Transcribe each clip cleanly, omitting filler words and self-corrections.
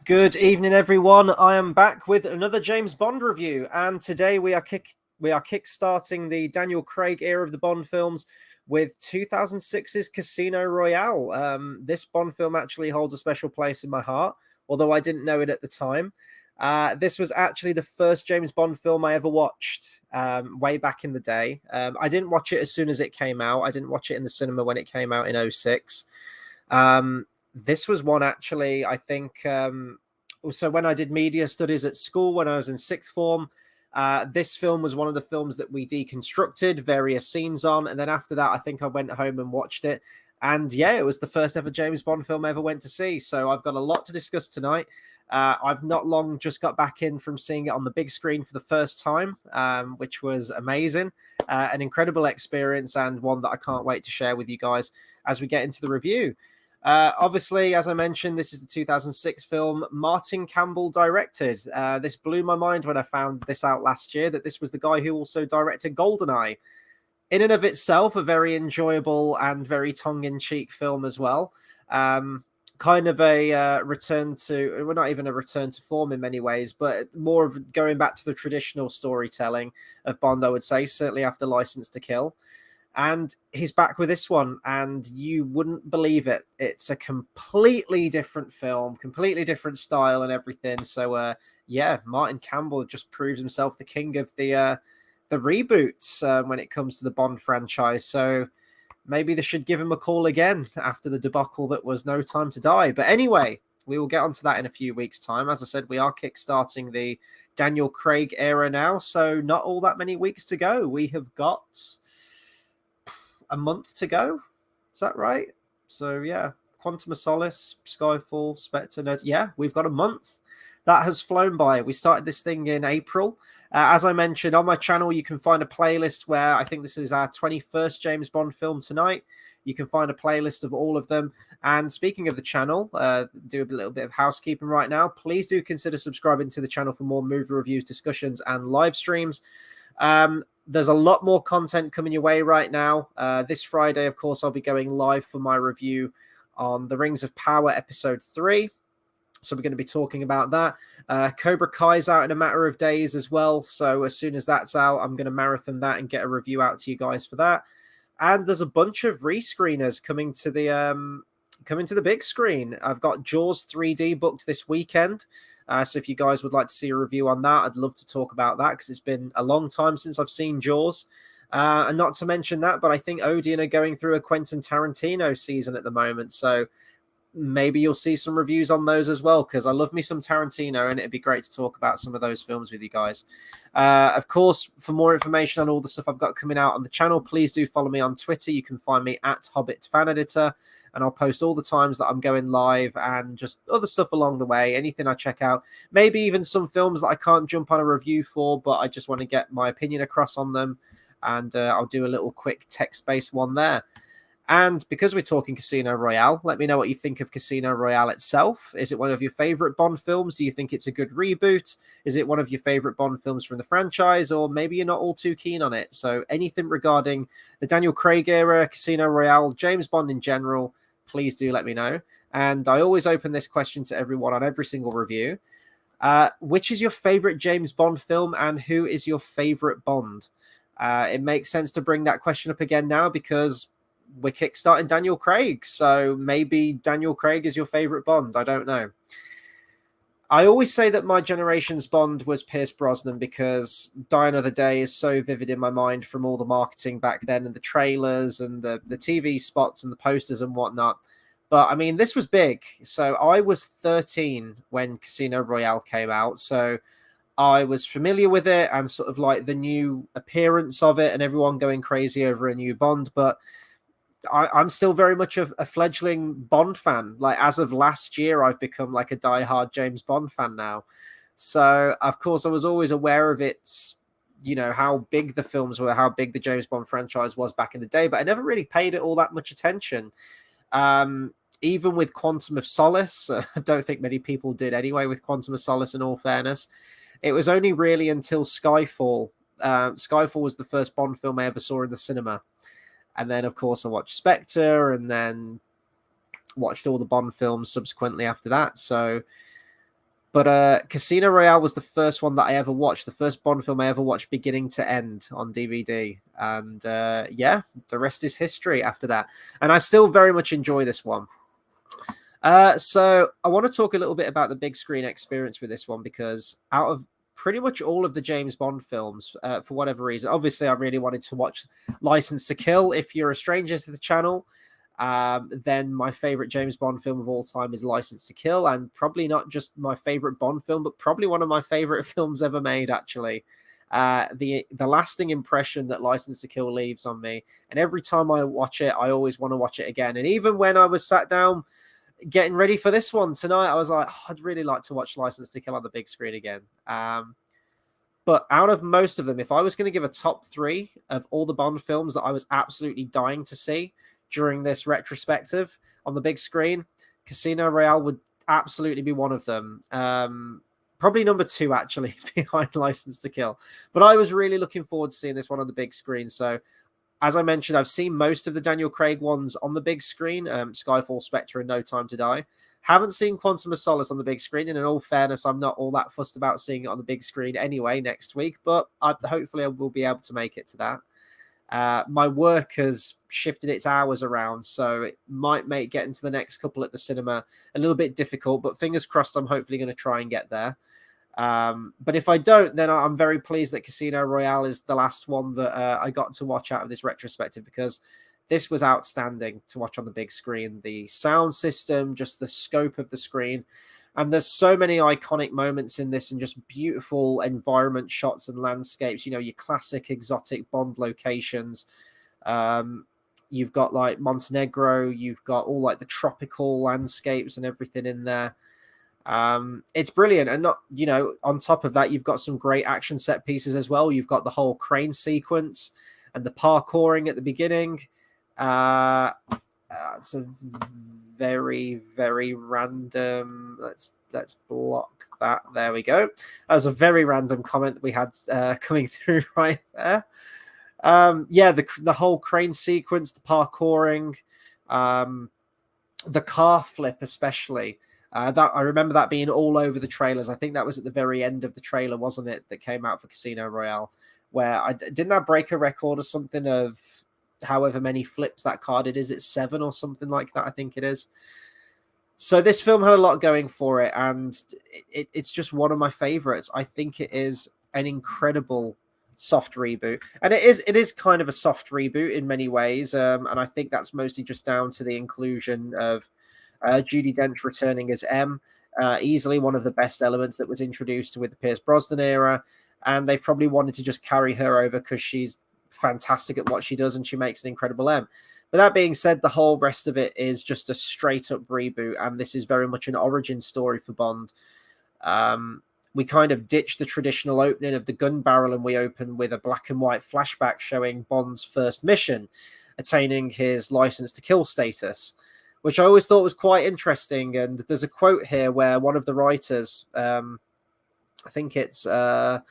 Good evening, everyone. I am back with another James Bond review, and today we are kickstarting the Daniel Craig era of the Bond films with 2006's Casino Royale. This Bond film actually holds a special place in my heart, although I didn't know it at the time. This was actually the first James Bond film I ever watched way back in the day. I didn't watch it as soon as it came out. I didn't watch it in the cinema when it came out in '06. This was one actually, I think, so when I did media studies at school, when I was in sixth form, this film was one of the films that we deconstructed various scenes on. And then after that, I think I went home and watched it. And yeah, it was the first ever James Bond film I ever went to see. So I've got a lot to discuss tonight. I've not long just got back in from seeing it on the big screen for the first time, which was amazing. An incredible experience and one that I can't wait to share with you guys as we get into the review. Obviously, as I mentioned, this is the 2006 film Martin Campbell directed. This blew my mind when I found this out last year, that this was the guy who also directed GoldenEye. In and of itself, a very enjoyable and very tongue-in-cheek film as well. Kind of a return to, well, not even a return to form in many ways, but more of going back to the traditional storytelling of Bond, I would say, certainly after License to Kill. And he's back with this one, and you wouldn't believe it. It's a completely different film, completely different style and everything. So, yeah, Martin Campbell just proves himself the king of the reboots when it comes to the Bond franchise. So maybe they should give him a call again after the debacle that was No Time to Die. But anyway, we will get onto that in a few weeks' time. As I said, we are kickstarting the Daniel Craig era now, so not all that many weeks to go. We have got a month to go. Is that right? So yeah, Quantum of Solace, Skyfall, Spectre. Yeah, we've got a month. That has flown by. We started this thing in April. As I mentioned on my channel, you can find a playlist where I think this is our 21st James Bond film tonight. You can find a playlist of all of them. And speaking of the channel, do a little bit of housekeeping right now. Please do consider subscribing to the channel for more movie reviews, discussions, and live streams. There's a lot more content coming your way right now. This Friday, of course, I'll be going live for my review on The Rings of Power Episode 3. So we're going to be talking about that. Cobra Kai's out in a matter of days as well. So as soon as that's out, I'm going to marathon that and get a review out to you guys for that. And there's a bunch of rescreeners coming to the big screen. I've got Jaws 3D booked this weekend. So if you guys would like to see a review on that, I'd love to talk about that because it's been a long time since I've seen Jaws. And not to mention that, but I think Odeon are going through a Quentin Tarantino season at the moment. So maybe you'll see some reviews on those as well, because I love me some Tarantino and it'd be great to talk about some of those films with you guys. Of course, for more information on all the stuff I've got coming out on the channel, please do follow me on Twitter. You can find me at Hobbit Fan Editor, and I'll post all the times that I'm going live and just other stuff along the way, anything I check out, maybe even some films that I can't jump on a review for, but I just want to get my opinion across on them, and I'll do a little quick text-based one there. And because we're talking Casino Royale, let me know what you think of Casino Royale itself. Is it one of your favorite Bond films? Do you think it's a good reboot? Is it one of your favorite Bond films from the franchise? Or maybe you're not all too keen on it. So anything regarding the Daniel Craig era, Casino Royale, James Bond in general, please do let me know. And I always open this question to everyone on every single review. Which is your favorite James Bond film, and who is your favorite Bond? It makes sense to bring that question up again now because we're kickstarting Daniel Craig, so maybe Daniel Craig is your favorite Bond. I don't know. I always say that my generation's Bond was Pierce Brosnan because Die Another Day is so vivid in my mind from all the marketing back then and the trailers and the TV spots and the posters and whatnot. But I mean, this was big. So I was 13 when Casino Royale came out. So I was familiar with it and sort of like the new appearance of it and everyone going crazy over a new Bond. But I'm still very much a fledgling Bond fan. Like as of last year, I've become like a diehard James Bond fan now. So of course I was always aware of its, how big the films were, how big the James Bond franchise was back in the day, but I never really paid it all that much attention. Even with Quantum of Solace, I don't think many people did anyway with Quantum of Solace, in all fairness. It was only really until Skyfall. Skyfall was the first Bond film I ever saw in the cinema. And then, of course, I watched Spectre and then watched all the Bond films subsequently after that. So But Casino Royale was the first one that I ever watched, the first Bond film I ever watched beginning to end on DVD. And yeah, the rest is history after that. And I still very much enjoy this one. So I want to talk a little bit about the big screen experience with this one, because out of pretty much all of the James Bond films, for whatever reason, obviously I really wanted to watch License to Kill. If you're a stranger to the channel, then my favorite James Bond film of all time is License to Kill, and probably not just my favorite Bond film, but probably one of my favorite films ever made, actually. The lasting impression that License to Kill leaves on me, and every time I watch it, I always want to watch it again. And even when I was sat down getting ready for this one tonight, I was like, oh, I'd really like to watch License to Kill on the big screen again. But out of most of them, if I was going to give a top 3 of all the Bond films that I was absolutely dying to see during this retrospective on the big screen, Casino Royale would absolutely be one of them. Probably number 2, actually, behind License to Kill. But I was really looking forward to seeing this one on the big screen. So, as I mentioned, I've seen most of the Daniel Craig ones on the big screen, Skyfall, Spectre, and No Time to Die. Haven't seen Quantum of Solace on the big screen, and in all fairness, I'm not all that fussed about seeing it on the big screen anyway next week, but hopefully I will be able to make it to that. My work has shifted its hours around, so it might make getting to the next couple at the cinema a little bit difficult, but fingers crossed, I'm hopefully going to try and get there. But if I don't, then I'm very pleased that Casino Royale is the last one that I got to watch out of this retrospective, because this was outstanding to watch on the big screen. The sound system, just the scope of the screen. And there's so many iconic moments in this, and just beautiful environment shots and landscapes, you know, your classic exotic Bond locations. You've got like Montenegro, you've got all like the tropical landscapes and everything in there. It's brilliant. And not, you know, on top of that, you've got some great action set pieces as well. You've got the whole crane sequence and the parkouring at the beginning. It's a very, very random. Let's block that. There we go. That was a very random comment that we had coming through right there. Yeah, the whole crane sequence, the parkouring, the car flip especially. That I remember that being all over the trailers. I think that was at the very end of the trailer, wasn't it, that came out for Casino Royale, where didn't that break a record or something of however many flips that car did? Is it 7 or something like that? I think it is. So this film had a lot going for it, and it's just one of my favorites. I think it is an incredible soft reboot, and it is kind of a soft reboot in many ways, and I think that's mostly just down to the inclusion of Judi Dench returning as M, easily one of the best elements that was introduced with the Pierce Brosnan era, and they've probably wanted to just carry her over because she's fantastic at what she does and she makes an incredible M. But that being said, the whole rest of it is just a straight up reboot, and this is very much an origin story for Bond. We kind of ditched the traditional opening of the gun barrel, and we open with a black and white flashback showing Bond's first mission, attaining his license to kill status, which I always thought was quite interesting. And there's a quote here where one of the writers, I think it's, let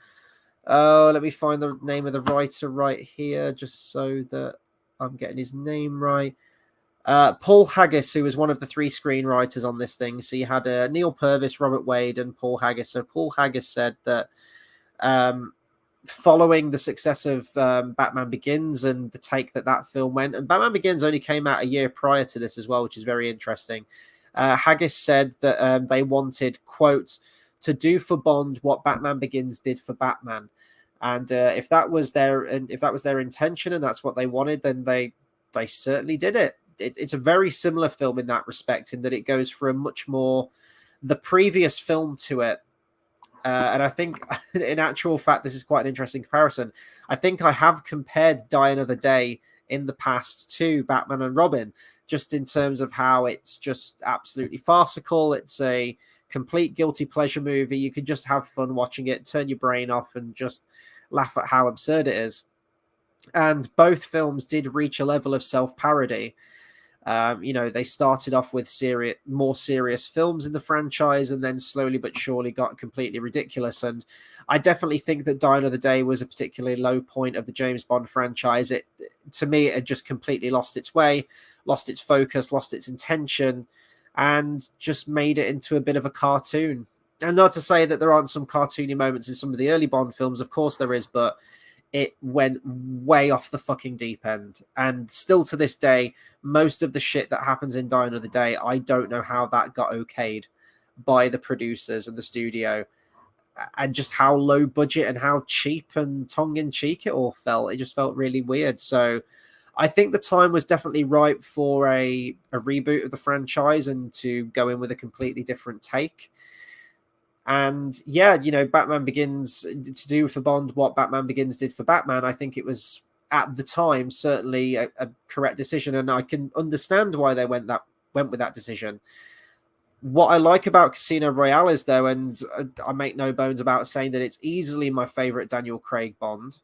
me find the name of the writer right here, just so that I'm getting his name right. Paul Haggis, who was one of the 3 screenwriters on this thing. So you had Neil Purvis, Robert Wade, and Paul Haggis. So Paul Haggis said that following the success of Batman Begins and the take that film went, and Batman Begins only came out a year prior to this as well, which is very interesting. Haggis said that they wanted, quote, to do for Bond what Batman Begins did for Batman. And if that was their intention and that's what they wanted, then they certainly did it. It's a very similar film in that respect, in that it goes for a much more the previous film to it. And I think, in actual fact, this is quite an interesting comparison. I think I have compared Die Another Day in the past to Batman and Robin, just in terms of how it's just absolutely farcical. It's a complete guilty pleasure movie. You can just have fun watching it, turn your brain off, and just laugh at how absurd it is. And both films did reach a level of self-parody. They started off with more serious films in the franchise, and then slowly but surely got completely ridiculous. And I definitely think that Die Another Day was a particularly low point of the James Bond franchise. To me, it had just completely lost its way, lost its focus, lost its intention, and just made it into a bit of a cartoon. And not to say that there aren't some cartoony moments in some of the early Bond films, of course there is, but it went way off the fucking deep end. And still to this day, most of the shit that happens in Die Another Day, I don't know how that got okayed by the producers and the studio, and just how low budget and how cheap and tongue-in-cheek it all felt. It just felt really weird. So I think the time was definitely ripe for a reboot of the franchise and to go in with a completely different take. And yeah, you know, Batman Begins to do for Bond what Batman Begins did for Batman. I think it was at the time certainly a correct decision, and I can understand why they went with that decision. What I like about Casino Royale is, though, and I make no bones about saying that it's easily my favorite Daniel Craig Bond.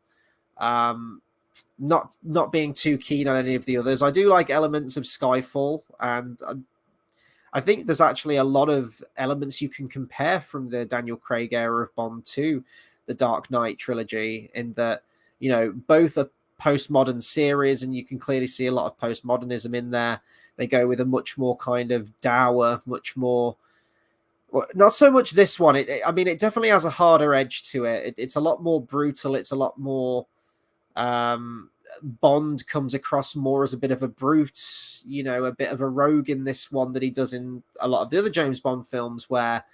Not being too keen on any of the others. I do like elements of Skyfall, and I think there's actually a lot of elements you can compare from the Daniel Craig era of Bond to the Dark Knight trilogy, in that, you know, both are postmodern series, and you can clearly see a lot of postmodernism in there. They go with a much more kind of dour, much more, well, not so much this one. I mean, it definitely has a harder edge to it. It's a lot more brutal. It's a lot more, Bond comes across more as a bit of a brute, you know, a bit of a rogue in this one that he does in a lot of the other James Bond films, where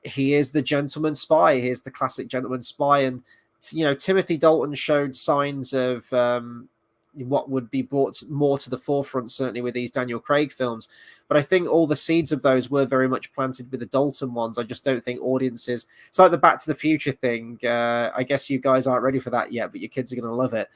he is the gentleman spy. He is the classic gentleman spy. And, you know, Timothy Dalton showed signs of what would be brought more to the forefront, certainly with these Daniel Craig films. But I think all the seeds of those were very much planted with the Dalton ones. I just don't think audiences... It's like the Back to the Future thing. I guess you guys aren't ready for that yet, but your kids are going to love it.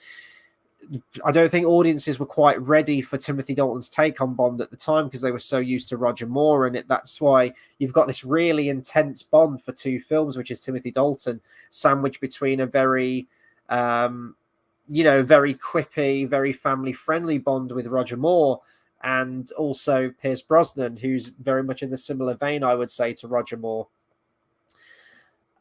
I don't think audiences were quite ready for Timothy Dalton's take on Bond at the time, because they were so used to Roger Moore, and that's why you've got this really intense Bond for 2 films, which is Timothy Dalton, sandwiched between a very, you know, very quippy, very family-friendly Bond with Roger Moore, and also Pierce Brosnan, who's very much in the similar vein, I would say, to Roger Moore.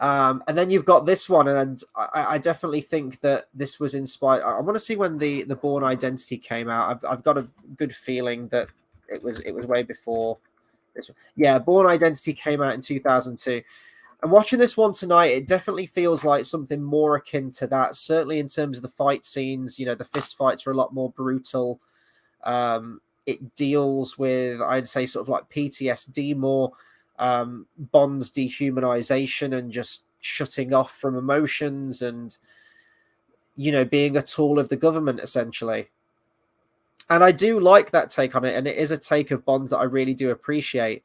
And then you've got this one, and I definitely think that this was inspired. I want to see when the Bourne Identity came out. I've got a good feeling that it was way before this one. Yeah, Bourne Identity came out in 2002. And watching this one tonight, it definitely feels like something more akin to that. Certainly in terms of the fight scenes, you know, the fist fights are a lot more brutal. It deals with, I'd say, sort of like PTSD more. Bond's dehumanization and just shutting off from emotions, and, you know, being a tool of the government, essentially. And I do like that take on it, and it is a take of Bond that I really do appreciate.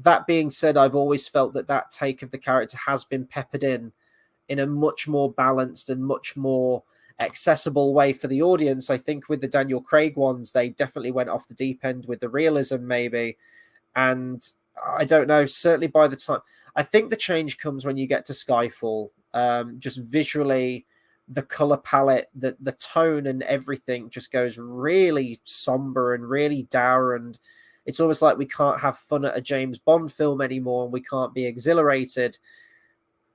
That being said, I've always felt that take of the character has been peppered in a much more balanced and much more accessible way for the audience. I think with the Daniel Craig ones, they definitely went off the deep end with the realism, maybe. And I don't know, certainly by the time... I think the change comes when you get to Skyfall. Just visually, the color palette, the tone and everything just goes really somber and really dour, and it's almost like we can't have fun at a James Bond film anymore, and we can't be exhilarated.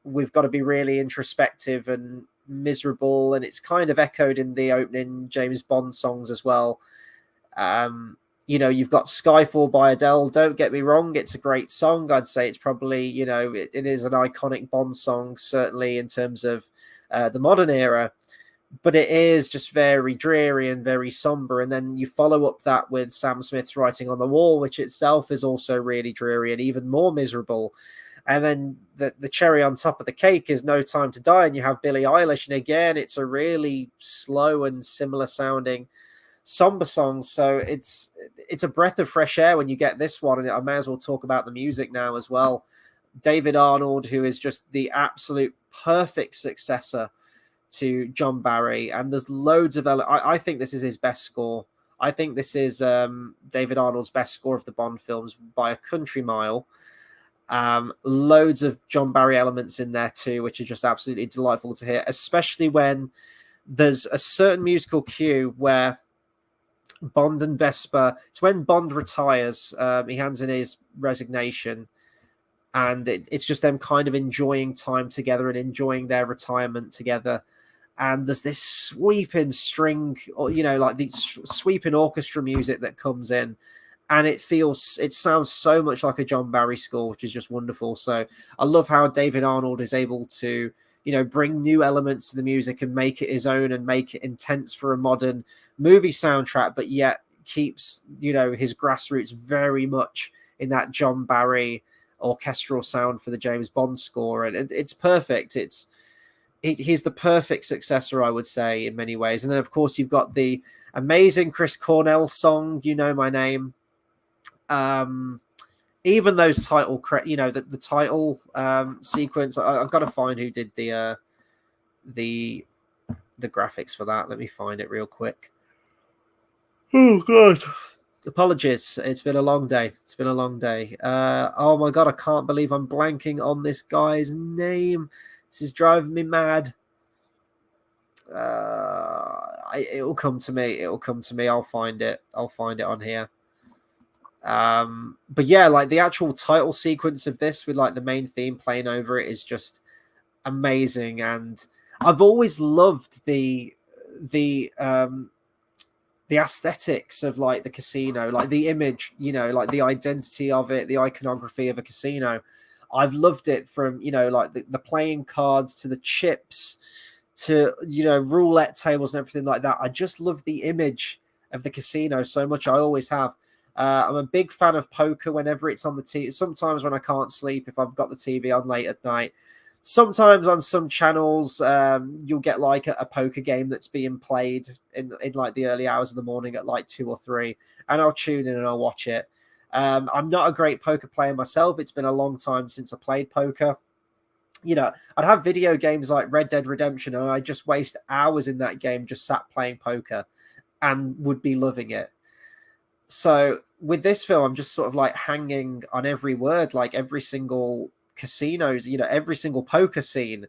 We've got to be really introspective and miserable, and it's kind of echoed in the opening James Bond songs as well. You know, you've got Skyfall by Adele. Don't get me wrong, it's a great song. I'd say it's probably, you know, it is an iconic Bond song, certainly in terms of the modern era. But it is just very dreary and very somber. And then you follow up that with Sam Smith's Writing on the Wall, which itself is also really dreary and even more miserable. And then the cherry on top of the cake is No Time to Die, and you have Billie Eilish. And again, it's a really slow and similar sounding somber song. So it's a breath of fresh air when you get this one. And I may as well talk about the music now as well. David Arnold, who is just the absolute perfect successor to John Barry, and there's loads of I think this is his best score. I think this is David Arnold's best score of the Bond films by a country mile. Loads of John Barry elements in there too, which are just absolutely delightful to hear, especially when there's a certain musical cue where Bond and Vesper, it's when Bond retires, he hands in his resignation, and it's just them kind of enjoying time together and enjoying their retirement together. And there's this sweeping string, or, you know, like the sweeping orchestra music that comes in, and it sounds so much like a John Barry score, which is just wonderful. So I love how David Arnold is able to, bring new elements to the music and make it his own and make it intense for a modern movie soundtrack, but yet keeps, his grassroots very much in that John Barry orchestral sound for the James Bond score. And it's perfect. He's the perfect successor, I would say, in many ways. And then, of course, you've got the amazing Chris Cornell song, You Know My Name. Even those title, the title sequence. I've got to find who did the graphics for that. Let me find it real quick. Oh God! Apologies. It's been a long day. Oh my God! I can't believe I'm blanking on this guy's name. This is driving me mad. It'll come to me. I'll find it on here. But yeah, like the actual title sequence of this with like the main theme playing over it is just amazing. And I've always loved the aesthetics of like the casino, like the image, like the identity of it, the iconography of a casino. I've loved it from, like the playing cards to the chips to, roulette tables and everything like that. I just love the image of the casino so much. I always have. I'm a big fan of poker whenever it's on the TV. Sometimes when I can't sleep, if I've got the TV on late at night, sometimes on some channels, you'll get like a poker game that's being played in like the early hours of the morning at like 2 or 3, and I'll tune in and I'll watch it. I'm not a great poker player myself. It's been a long time since I played poker. I'd have video games like Red Dead Redemption, and I just waste hours in that game just sat playing poker and would be loving it. So with this film, I'm just sort of like hanging on every word, like every single casinos, every single poker scene.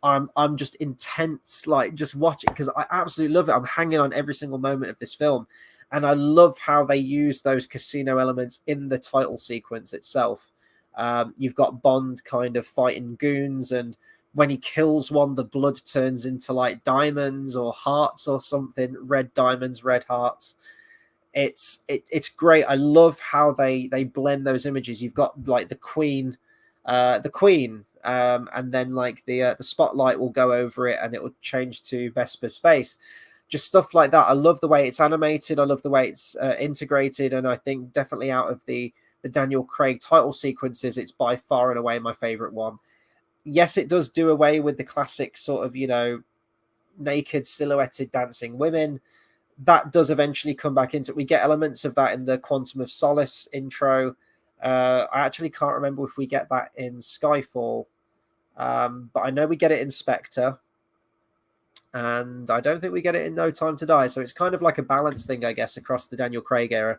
I'm just intense, like just watching, because I absolutely love it. I'm hanging on every single moment of this film. And I love how they use those casino elements in the title sequence itself. You've got Bond kind of fighting goons, and when he kills one, the blood turns into like diamonds or hearts or something, red diamonds, red hearts. It's great. I love how they blend those images. You've got like the queen, and then like the spotlight will go over it and it will change to Vesper's face. Just stuff like that. I love the way it's animated. I love the way it's integrated, and I think definitely out of the Daniel Craig title sequences, it's by far and away my favorite one. Yes, it does do away with the classic sort of naked silhouetted dancing women. That does eventually come back into it. We get elements of that in the Quantum of Solace intro. I actually can't remember if we get that in Skyfall, but I know we get it in Spectre, and I don't think we get it in No Time to Die. So it's kind of like a balance thing, I guess, across the Daniel Craig era.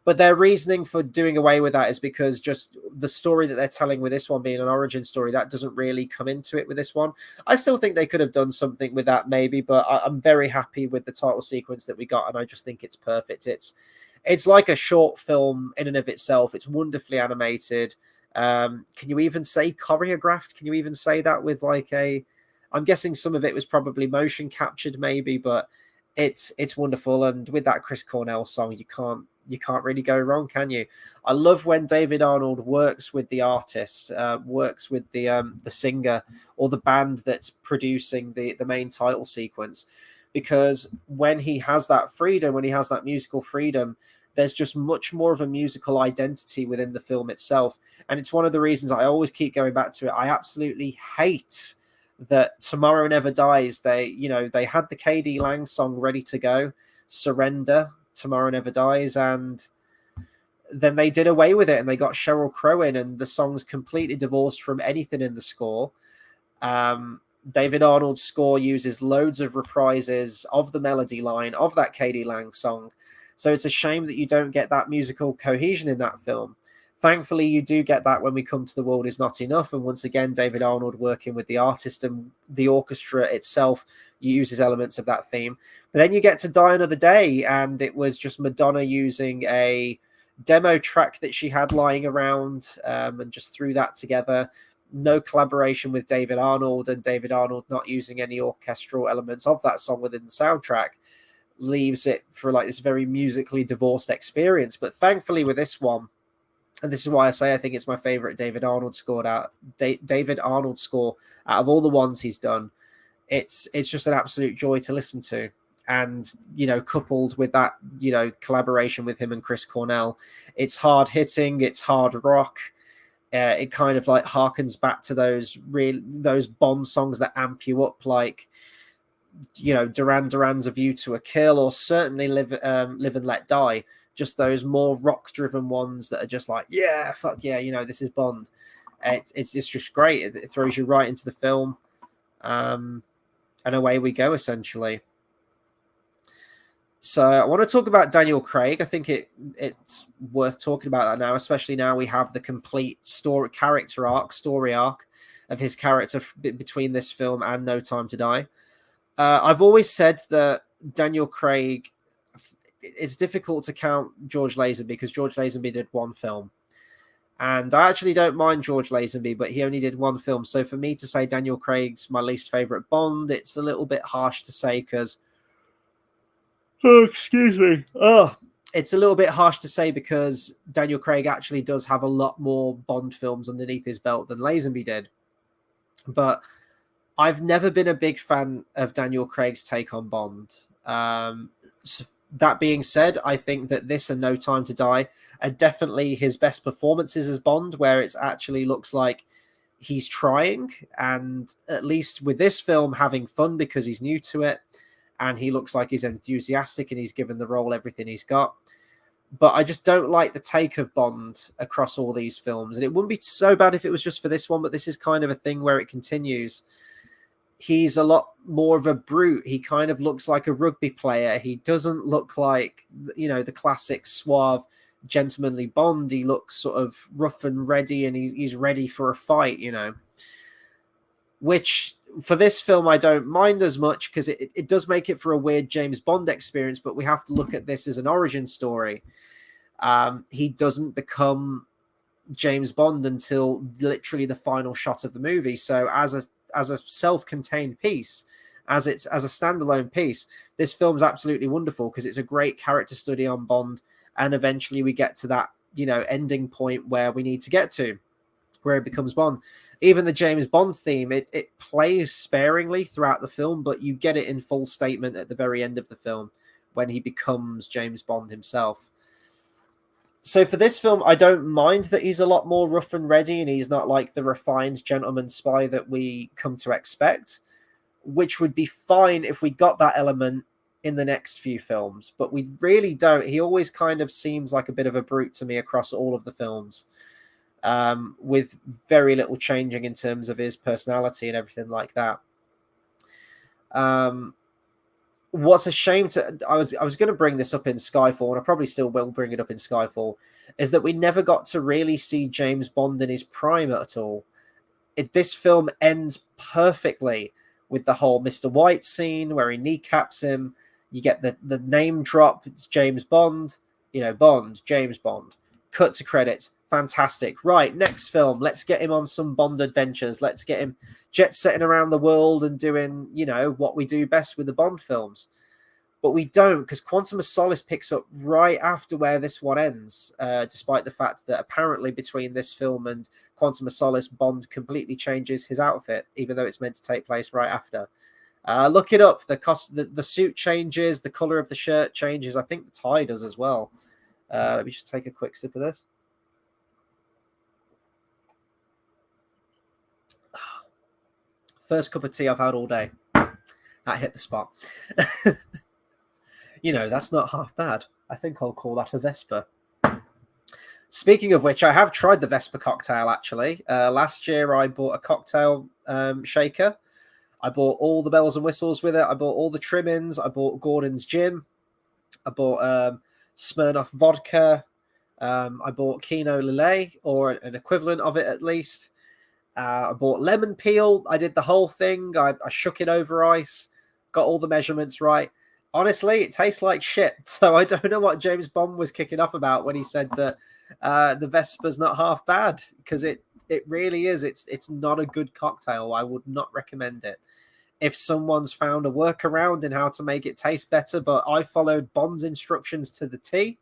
But their reasoning for doing away with that is because just the story that they're telling with this one being an origin story, that doesn't really come into it with this one. I still think they could have done something with that maybe, but I'm very happy with the title sequence that we got, and I just think it's perfect. It's like a short film in and of itself. It's wonderfully animated. Can you even say choreographed? Can you even say that with like I'm guessing some of it was probably motion captured maybe, but it's wonderful. And with that Chris Cornell song, you can't really go wrong, can you? I love when David Arnold works with the artist, works with the singer or the band that's producing the main title sequence, because when he has that freedom, when he has that musical freedom, there's just much more of a musical identity within the film itself. And it's one of the reasons I always keep going back to it. I absolutely hate that Tomorrow Never Dies. They had the KD Lang song ready to go, Surrender, Tomorrow Never Dies, and then they did away with it and they got Sheryl Crow in, and the song's completely divorced from anything in the score. David Arnold's score uses loads of reprises of the melody line of that KD Lang song. So it's a shame that you don't get that musical cohesion in that film. Thankfully, you do get that when we come to The World Is Not Enough. And once again, David Arnold working with the artist and the orchestra itself uses elements of that theme. But then you get to Die Another Day, and it was just Madonna using a demo track that she had lying around and just threw that together. No collaboration with David Arnold, and David Arnold not using any orchestral elements of that song within the soundtrack. leaves it for like this very musically divorced experience. But thankfully with this one, and this is why I say I think it's my favorite David Arnold score out of all the ones he's done. It's just an absolute joy to listen to. And, coupled with that, collaboration with him and Chris Cornell, it's hard hitting, it's hard rock. It kind of like harkens back to those Bond songs that amp you up, like, Duran Duran's A View to a Kill, or certainly Live and Let Die. Just those more rock-driven ones that are just like, yeah, fuck yeah, this is Bond. It's just great. It throws you right into the film, and away we go, essentially. So I want to talk about Daniel Craig. I think it's worth talking about that now, especially now we have the complete story arc of his character between this film and No Time to Die. I've always said that Daniel Craig, it's difficult to count George Lazenby because George Lazenby did one film. And I actually don't mind George Lazenby, but he only did one film. So for me to say Daniel Craig's my least favorite Bond, it's a little bit harsh to say because... Oh, excuse me. Oh, it's a little bit harsh to say because Daniel Craig actually does have a lot more Bond films underneath his belt than Lazenby did. But I've never been a big fan of Daniel Craig's take on Bond. So that being said, I think that this and No Time to Die are definitely his best performances as Bond, where it actually looks like he's trying, and at least with this film having fun because he's new to it, and he looks like he's enthusiastic and he's given the role everything he's got. But I just don't like the take of Bond across all these films. And it wouldn't be so bad if it was just for this one, but this is kind of a thing where it continues. He's a lot more of a brute. He kind of looks like a rugby player. He doesn't look like, the classic suave, gentlemanly Bond. He looks sort of rough and ready, and he's ready for a fight, Which, for this film, I don't mind as much because it does make it for a weird James Bond experience, but we have to look at this as an origin story. He doesn't become James Bond until literally the final shot of the movie. So as a self-contained piece, as a standalone piece, this film's absolutely wonderful because it's a great character study on Bond, and eventually we get to that, ending point where we need to get to, where it becomes Bond. Even the James Bond theme, it plays sparingly throughout the film, but you get it in full statement at the very end of the film when he becomes James Bond himself. So for this film, I don't mind that he's a lot more rough and ready and he's not like the refined gentleman spy that we come to expect, which would be fine if we got that element in the next few films, but we really don't. He always kind of seems like a bit of a brute to me across all of the films. With very little changing in terms of his personality and everything like that. What's a shame I was going to bring this up in Skyfall, and I probably still will bring it up in Skyfall, is that we never got to really see James Bond in his prime at all. This film ends perfectly with the whole Mr. White scene where he kneecaps him. You get the name drop. It's James Bond, Bond, James Bond. Cut to credits. Fantastic. Right, next film. Let's get him on some Bond adventures. Let's get him jet-setting around the world and doing, what we do best with the Bond films. But we don't, because Quantum of Solace picks up right after where this one ends, despite the fact that apparently between this film and Quantum of Solace, Bond completely changes his outfit, even though it's meant to take place right after. Look it up. The suit changes, the color of the shirt changes. I think the tie does as well. Let me just take a quick sip of this. First cup of tea I've had all day. That hit the spot. That's not half bad. I think I'll call that a Vesper. Speaking of which, I have tried the Vesper cocktail, actually. Last year, I bought a cocktail shaker. I bought all the bells and whistles with it. I bought all the trimmings. I bought Gordon's Gin. I bought Smirnoff vodka. I bought Kino Lillet, or an equivalent of it at least. I bought lemon peel. I did the whole thing. I shook it over ice. Got all the measurements right. Honestly, it tastes like shit. So I don't know what James Bond was kicking off about when he said that the Vesper's not half bad, because it really is. It's not a good cocktail. I would not recommend it. if someone's found a workaround in how to make it taste better, but I followed Bond's instructions to the T,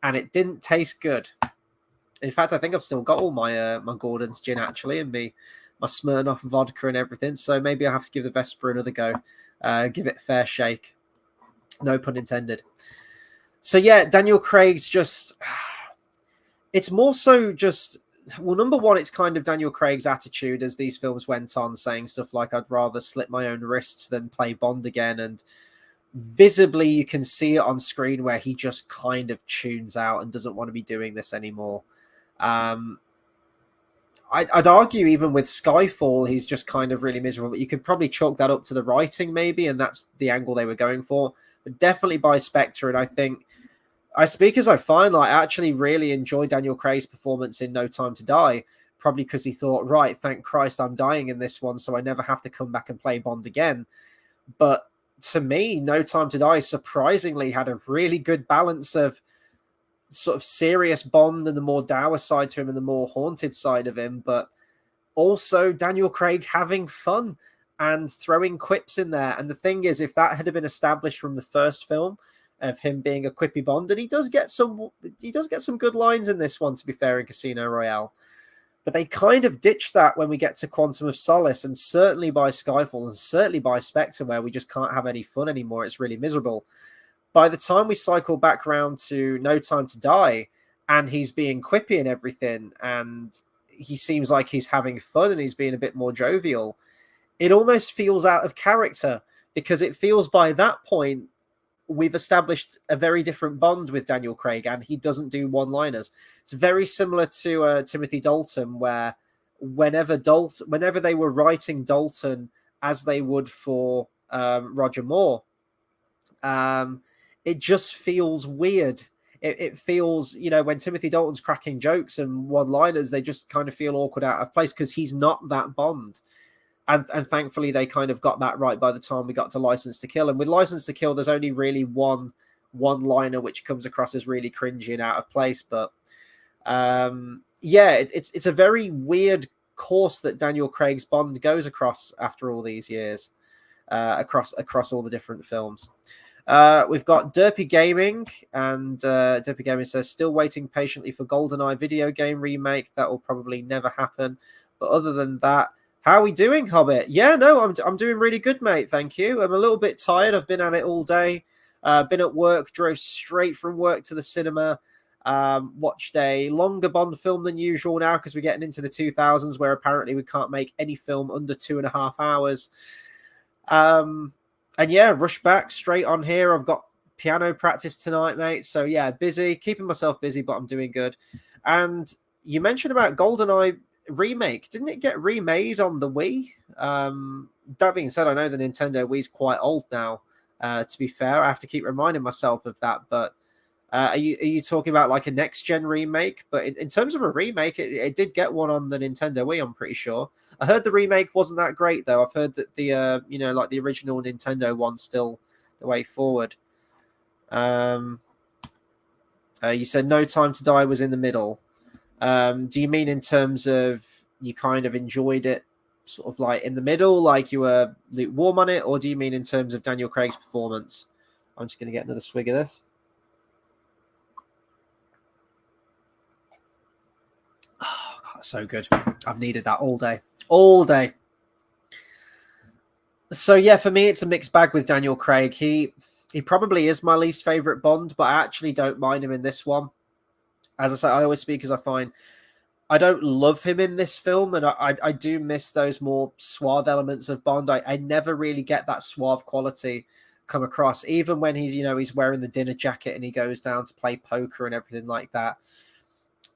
and it didn't taste good. In fact, I think I've still got all my my Gordon's gin actually, and my Smirnoff vodka and everything. So maybe I have to give the Vesper another go, give it a fair shake. No pun intended. So yeah, Daniel Craig's just. It's more so just. Well, number one, it's kind of Daniel Craig's attitude as these films went on, saying stuff like, I'd rather slit my own wrists than play Bond again. And visibly, you can see it on screen where he just kind of tunes out and doesn't want to be doing this anymore. I'd argue even with Skyfall, he's just kind of really miserable, but you could probably chalk that up to the writing maybe, and that's the angle they were going for. But definitely by Spectre, and I think I speak as I find, like, I actually really enjoy Daniel Craig's performance in No Time to Die, probably because he thought, right, thank Christ I'm dying in this one, so I never have to come back and play Bond again. But to me, No Time to Die surprisingly had a really good balance of sort of serious Bond and the more dour side to him and the more haunted side of him, but also Daniel Craig having fun and throwing quips in there. And the thing is, if that had been established from the first film, of him being a quippy Bond, and he does get some good lines in this one, to be fair, in Casino Royale. But they kind of ditched that when we get to Quantum of Solace, and certainly by Skyfall, and certainly by Spectre, where we just can't have any fun anymore. It's really miserable. By the time we cycle back around to No Time to Die, and he's being quippy and everything, and he seems like he's having fun and he's being a bit more jovial, it almost feels out of character, because it feels by that point we've established a very different Bond with Daniel Craig, and he doesn't do one-liners. It's very similar to Timothy Dalton, where whenever they were writing Dalton as they would for Roger Moore, it just feels weird. It feels, when Timothy Dalton's cracking jokes and one-liners, they just kind of feel awkward, out of place, because he's not that Bond. And thankfully, they kind of got that right by the time we got to License to Kill. And with License to Kill, there's only really one-liner which comes across as really cringy and out of place. But it's a very weird course that Daniel Craig's Bond goes across after all these years, across all the different films. We've got Derpy Gaming, and Derpy Gaming says, still waiting patiently for GoldenEye video game remake. That will probably never happen. But other than that, how are we doing, Hobbit? Yeah, no, I'm doing really good, mate. Thank you. I'm a little bit tired. I've been at it all day. Been at work, drove straight from work to the cinema. Watched a longer Bond film than usual now, because we're getting into the 2000s, where apparently we can't make any film under 2.5 hours. And yeah, rush back straight on here. I've got piano practice tonight, mate. So yeah, busy, keeping myself busy, but I'm doing good. And you mentioned about GoldenEye remake. Didn't it get remade on the Wii? That being said, I know the Nintendo Wii's quite old now. To be fair, I have to keep reminding myself of that. But are you talking about like a next gen remake? But in terms of a remake, it did get one on the Nintendo Wii, I'm pretty sure. I heard the remake wasn't that great though. I've heard that the like the original Nintendo one's still the way forward. You said No Time to Die was in the middle. Do you mean in terms of you kind of enjoyed it sort of like in the middle, like you were lukewarm on it, or do you mean in terms of Daniel Craig's performance? I'm just going to get another swig of this. Oh, God, so good. I've needed that all day. All day. So, yeah, for me, it's a mixed bag with Daniel Craig. He probably is my least favourite Bond, but I actually don't mind him in this one. As I say, I always speak as I find. I don't love him in this film, and I do miss those more suave elements of Bond. I never really get that suave quality come across, even when he's wearing the dinner jacket and he goes down to play poker and everything like that.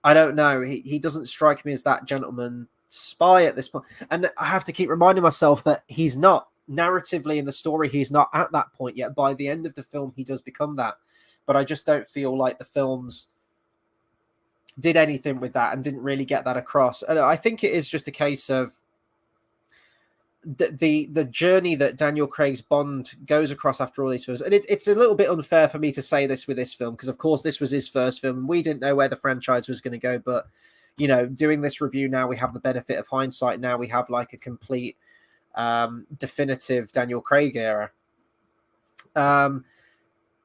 I don't know. He doesn't strike me as that gentleman spy at this point. And I have to keep reminding myself that he's not. Narratively in the story, he's not at that point yet. By the end of the film, he does become that. But I just don't feel like the films did anything with that and didn't really get that across. And I think it is just a case of the journey that Daniel Craig's Bond goes across after all these films. And it's a little bit unfair for me to say this with this film, because of course this was his first film and we didn't know where the franchise was going to go. But, doing this review now, we have the benefit of hindsight. Now we have like a complete definitive Daniel Craig era.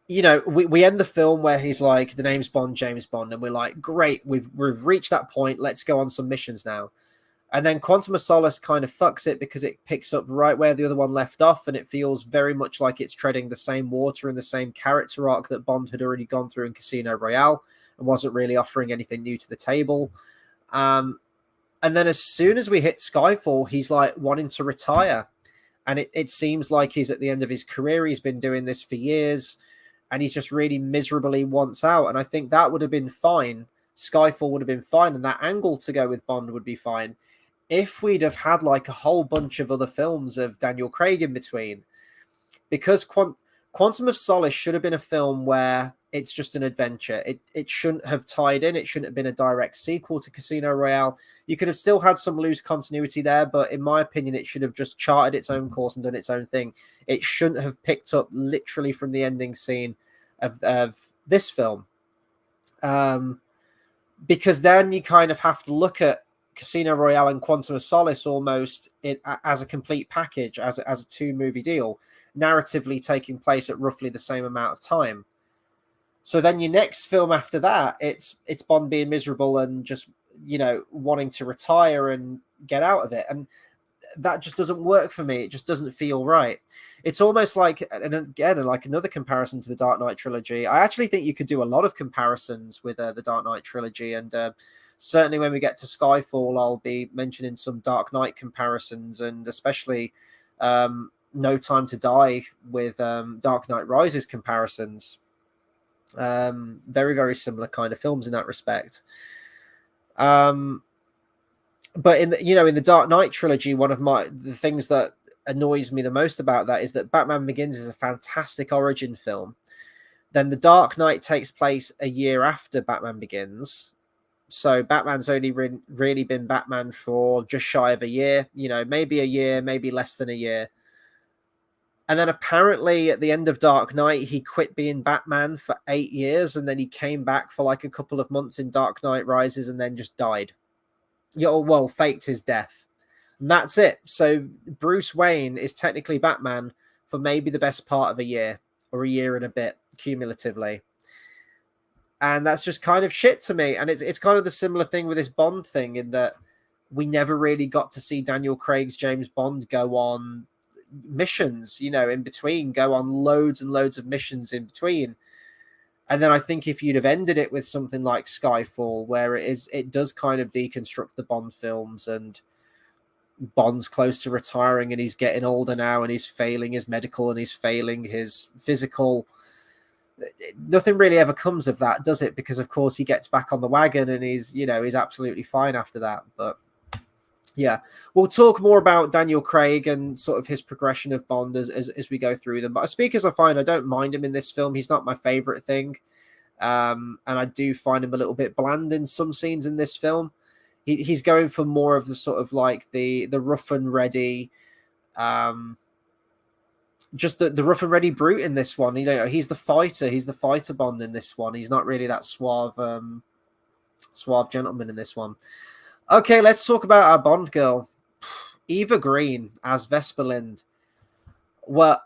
You know, we end the film where he's like, the name's Bond, James Bond, and we're like, great, we've reached that point, let's go on some missions now. And then Quantum of Solace kind of fucks it because it picks up right where the other one left off, and it feels very much like it's treading the same water and the same character arc that Bond had already gone through in Casino Royale, and wasn't really offering anything new to the table. And then as soon as we hit Skyfall, he's like wanting to retire. And it seems like he's at the end of his career. He's been doing this for years, and he's just really miserably wants out. And I think that would have been fine. Skyfall would have been fine, and that angle to go with Bond would be fine if we'd have had like a whole bunch of other films of Daniel Craig in between. Because Quantum of Solace should have been a film where it's just an adventure. It shouldn't have tied in. It shouldn't have been a direct sequel to Casino Royale. You could have still had some loose continuity there, but in my opinion, it should have just charted its own course and done its own thing. It shouldn't have picked up literally from the ending scene of this film. Because then you kind of have to look at Casino Royale and Quantum of Solace almost as a complete package, as a 2-movie deal, narratively taking place at roughly the same amount of time. So then your next film after that, it's Bond being miserable and just, you know, wanting to retire and get out of it. And that just doesn't work for me. It just doesn't feel right. It's almost like, and again, like another comparison to the Dark Knight trilogy. I actually think you could do a lot of comparisons with the Dark Knight trilogy. And certainly when we get to Skyfall, I'll be mentioning some Dark Knight comparisons, and especially No Time to Die with Dark Knight Rises comparisons. Very, very similar kind of films in that respect. But in the Dark Knight trilogy, one of the things that annoys me the most about that is that Batman Begins is a fantastic origin film. Then The Dark Knight takes place a year after Batman Begins. So Batman's only really been Batman for just shy of a year, you know, maybe a year, maybe less than a year. And then apparently at the end of Dark Knight, he quit being Batman for 8 years, and then he came back for like a couple of months in Dark Knight Rises and then just died. Well, faked his death. And that's it. So Bruce Wayne is technically Batman for maybe the best part of a year, or a year and a bit, cumulatively. And that's just kind of shit to me. And it's kind of the similar thing with this Bond thing, in that we never really got to see Daniel Craig's James Bond go on missions, you know, in between, go on loads and loads of missions in between. And then I think if you'd have ended it with something like Skyfall, where it does kind of deconstruct the Bond films, and Bond's close to retiring and he's getting older now and he's failing his medical and he's failing his physical, nothing really ever comes of that, does it? Because of course he gets back on the wagon and he's absolutely fine after that. But yeah, we'll talk more about Daniel Craig and sort of his progression of Bond as we go through them. But as speak as I find, I don't mind him in this film. He's not my favorite thing. And I do find him a little bit bland in some scenes in this film. He's going for more of the sort of like the rough and ready, just the rough and ready brute in this one. You know, he's the fighter. He's the fighter Bond in this one. He's not really that suave gentleman in this one. Okay, let's talk about our Bond girl, Eva Green as Vesper Lynd. Well,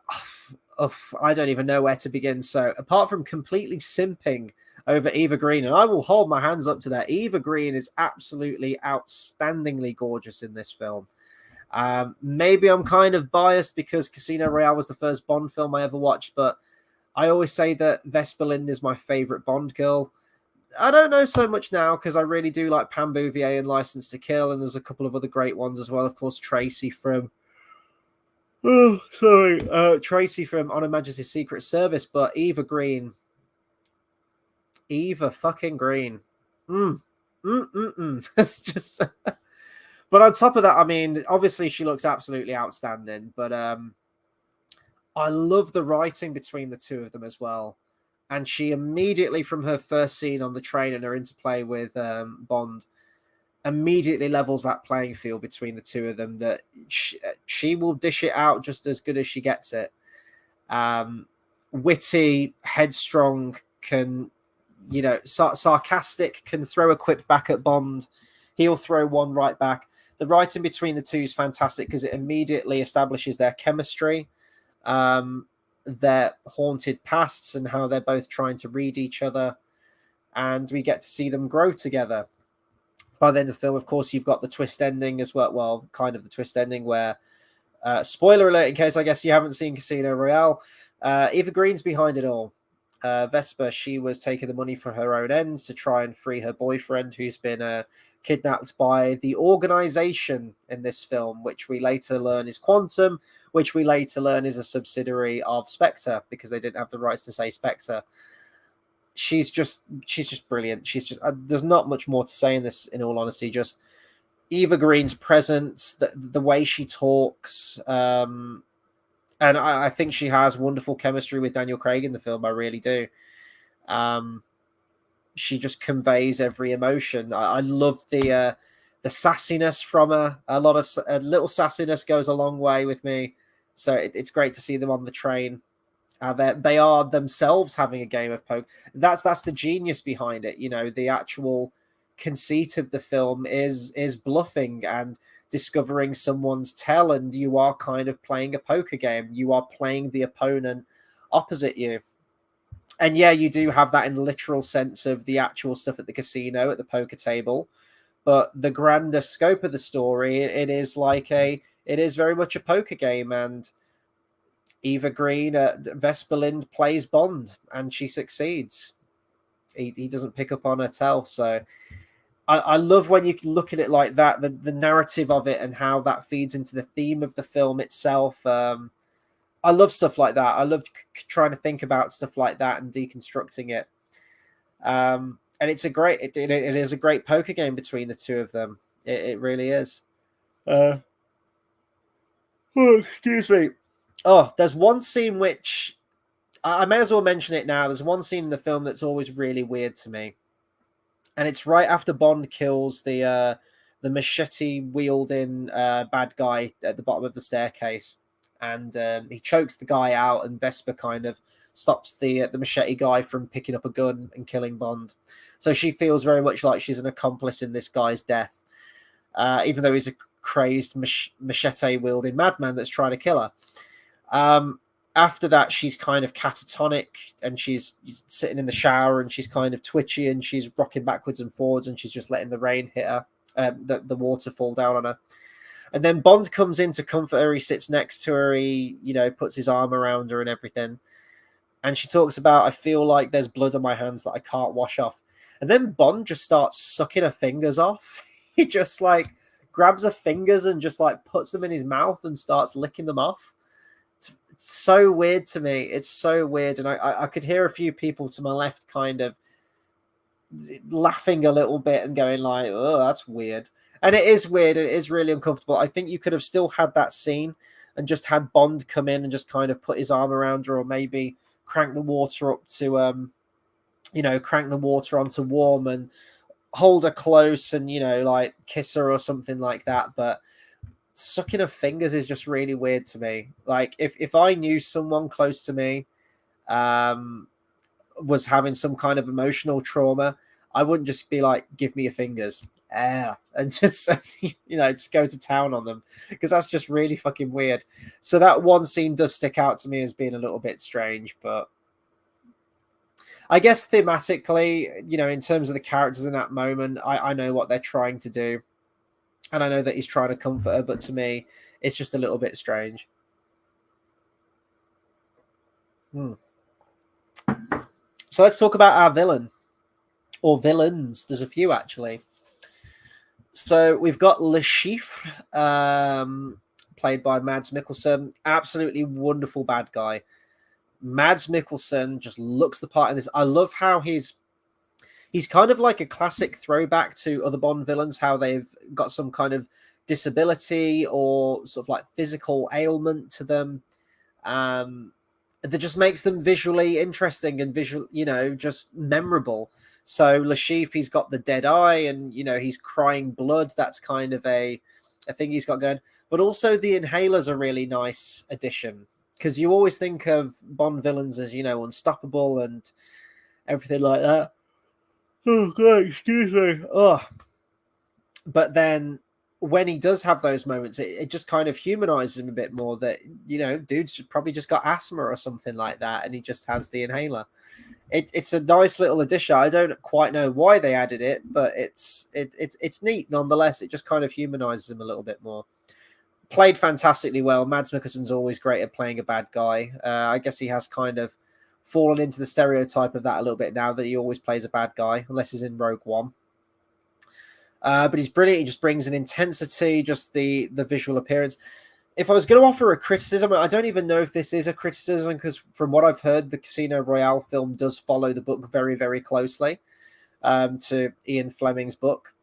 I don't even know where to begin. So apart from completely simping over Eva Green, and I will hold my hands up to that, Eva Green is absolutely outstandingly gorgeous in this film. Maybe I'm kind of biased because Casino Royale was the first Bond film I ever watched, but I always say that Vesper Lynd is my favorite Bond girl. I don't know so much now because I really do like Pam Bouvier and License to Kill, and there's a couple of other great ones as well. Of course, Tracy from Tracy from On Her Majesty's Secret Service, but Eva fucking Green. It's just. But on top of that, I mean, obviously she looks absolutely outstanding. But I love the writing between the two of them as well. And she immediately, from her first scene on the train and her interplay with Bond, immediately levels that playing field between the two of them, that she will dish it out just as good as she gets it. Witty, headstrong, can, sarcastic, can throw a quip back at Bond. He'll throw one right back. the writing between the two is fantastic because it immediately establishes their chemistry, their haunted pasts, and how they're both trying to read each other, and we get to see them grow together. By the end of the film, of course, you've got the twist ending as well. Well, kind of the twist ending where, spoiler alert, in case I guess you haven't seen Casino Royale, Eva Green's behind it all. Vesper, she was taking the money for her own ends to try and free her boyfriend, who's been kidnapped by the organization in this film, which we later learn is Quantum, which we later learn is a subsidiary of Spectre because they didn't have the rights to say Spectre. She's just brilliant. She's just there's not much more to say in this, in all honesty. Just Eva Green's presence, the way she talks, and I think she has wonderful chemistry with Daniel Craig in the film. I really do. She just conveys every emotion. I love the sassiness from her. A little sassiness goes a long way with me. So it's great to see them on the train. They are themselves having a game of poker. That's the genius behind it. You know, the actual conceit of the film is bluffing and discovering someone's tell, and you are kind of playing a poker game. You are playing the opponent opposite you. And yeah, you do have that in the literal sense of the actual stuff at the casino, at the poker table. But the grander scope of the story, it is very much a poker game. And Eva Green, Vesper Lynd plays Bond, and she succeeds. He doesn't pick up on her tell. So I love when you look at it like that, the narrative of it and how that feeds into the theme of the film itself. I love stuff like that. I love trying to think about stuff like that and deconstructing it. And it's it is a great poker game between the two of them. It really is. Oh, excuse me. Oh, there's one scene which I may as well mention it now. There's one scene in the film that's always really weird to me, and it's right after Bond kills the machete wielding bad guy at the bottom of the staircase, and he chokes the guy out, and Vesper kind of stops the machete guy from picking up a gun and killing Bond. So she feels very much like she's an accomplice in this guy's death, even though he's a crazed machete wielding madman that's trying to kill her. After that, she's kind of catatonic, and she's sitting in the shower, and she's kind of twitchy, and she's rocking backwards and forwards, and she's just letting the rain hit her, the water fall down on her. And then Bond comes in to comfort her. He sits next to her. He, puts his arm around her and everything. And she talks about, I feel like there's blood on my hands that I can't wash off. And then Bond just starts sucking her fingers off. He just grabs her fingers and just puts them in his mouth and starts licking them off. It's so weird to me. It's so weird. And I could hear a few people to my left kind of laughing a little bit and going oh, that's weird. And it is weird. It is really uncomfortable. I think you could have still had that scene and just had Bond come in and just kind of put his arm around her, or maybe crank the water up to, crank the water onto warm and hold her close and, kiss her or something like that. But sucking her fingers is just really weird to me. If I knew someone close to me was having some kind of emotional trauma, I wouldn't just be give me your fingers. And just just go to town on them, because that's just really fucking weird. So that one scene does stick out to me as being a little bit strange, but I guess thematically, in terms of the characters in that moment, I know what they're trying to do, and I know that he's trying to comfort her, but to me it's just a little bit strange. So let's talk about our villain, or villains. There's a few actually. So we've got Le Chiffre, played by Mads Mikkelsen. Absolutely wonderful bad guy. Mads Mikkelsen just looks the part in this. I love how he's kind of like a classic throwback to other Bond villains, how they've got some kind of disability or sort of physical ailment to them. That just makes them visually interesting and just memorable. So Le Chiffre, he's got the dead eye, and he's crying blood. That's kind of a thing he's got going. But also the inhaler's a really nice addition, because you always think of Bond villains as unstoppable and everything like that. Oh God, excuse me. Oh, but then when he does have those moments, it just kind of humanizes him a bit more, that, you know, dude's probably just got asthma or something like that, and he just has the inhaler. It's a nice little addition. I don't quite know why they added it, but it's neat nonetheless. It just kind of humanizes him a little bit more. Played fantastically well. Mads Mikkelsen's always great at playing a bad guy. I guess he has kind of fallen into the stereotype of that a little bit now, that he always plays a bad guy, unless he's in Rogue One. But he's brilliant. He just brings an intensity, just the visual appearance. If I was going to offer a criticism, I don't even know if this is a criticism, because from what I've heard, the Casino Royale film does follow the book very, very closely to Ian Fleming's book.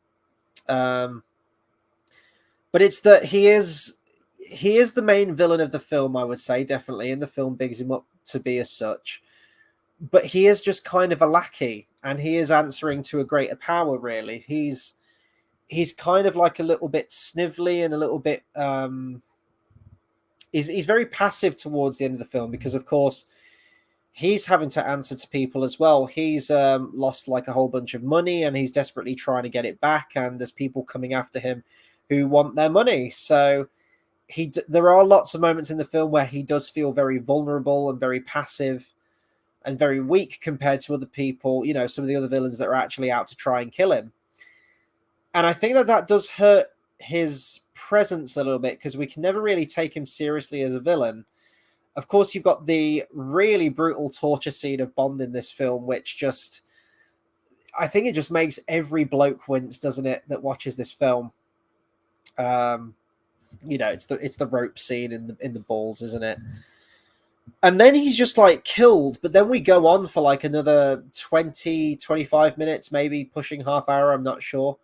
But it's that he is the main villain of the film, I would say, definitely, and the film bigs him up to be as such. But he is just kind of a lackey, and he is answering to a greater power, really. He's kind of like a little bit snivelly and a little bit... He's very passive towards the end of the film, because, of course, he's having to answer to people as well. He's lost like a whole bunch of money, and he's desperately trying to get it back, and there's people coming after him who want their money. So there are lots of moments in the film where he does feel very vulnerable and very passive and very weak compared to other people, you know, some of the other villains that are actually out to try and kill him. And I think that does hurt his presence a little bit, because we can never really take him seriously as a villain. Of course, you've got the really brutal torture scene of Bond in this film, which just, I think it just makes every bloke wince, doesn't it, that watches this film. You know, it's the rope scene in the balls, isn't it? And then he's just like killed, but then we go on for like another 20-25 minutes, maybe pushing half hour, I'm not sure.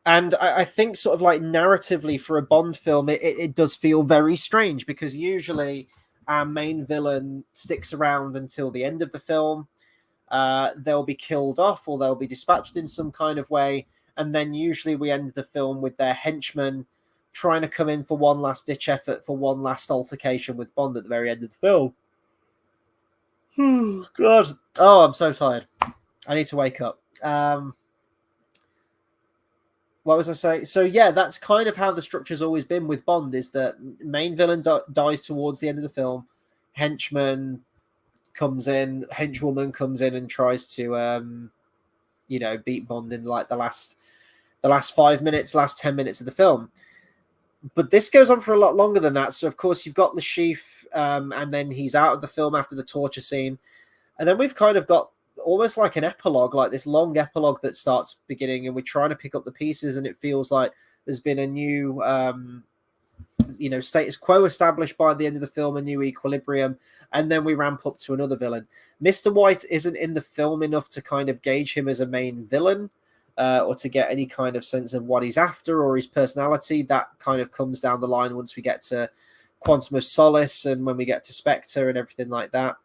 And I think sort of like narratively for a Bond film, it does feel very strange, because usually our main villain sticks around until the end of the film. They'll be killed off, or they'll be dispatched in some kind of way. And then usually we end the film with their henchmen trying to come in for one last ditch effort, for one last altercation with Bond at the very end of the film. Oh, God. Oh, I'm so tired. I need to wake up. What was I saying? So yeah, that's kind of how the structure's always been with Bond, is that main villain dies towards the end of the film, henchwoman comes in and tries to you know, beat Bond in like the last 5 minutes, last 10 minutes of the film. But this goes on for a lot longer than that. So of course you've got Le Chiffre, and then he's out of the film after the torture scene, and then we've kind of got almost like an epilogue, like this long epilogue that starts beginning, and we're trying to pick up the pieces, and it feels like there's been a new you know, status quo established by the end of the film, a new equilibrium, and then we ramp up to another villain. Mr. White isn't in the film enough to kind of gauge him as a main villain, or to get any kind of sense of what he's after or his personality. That kind of comes down the line once we get to Quantum of Solace and when we get to Spectre and everything like that.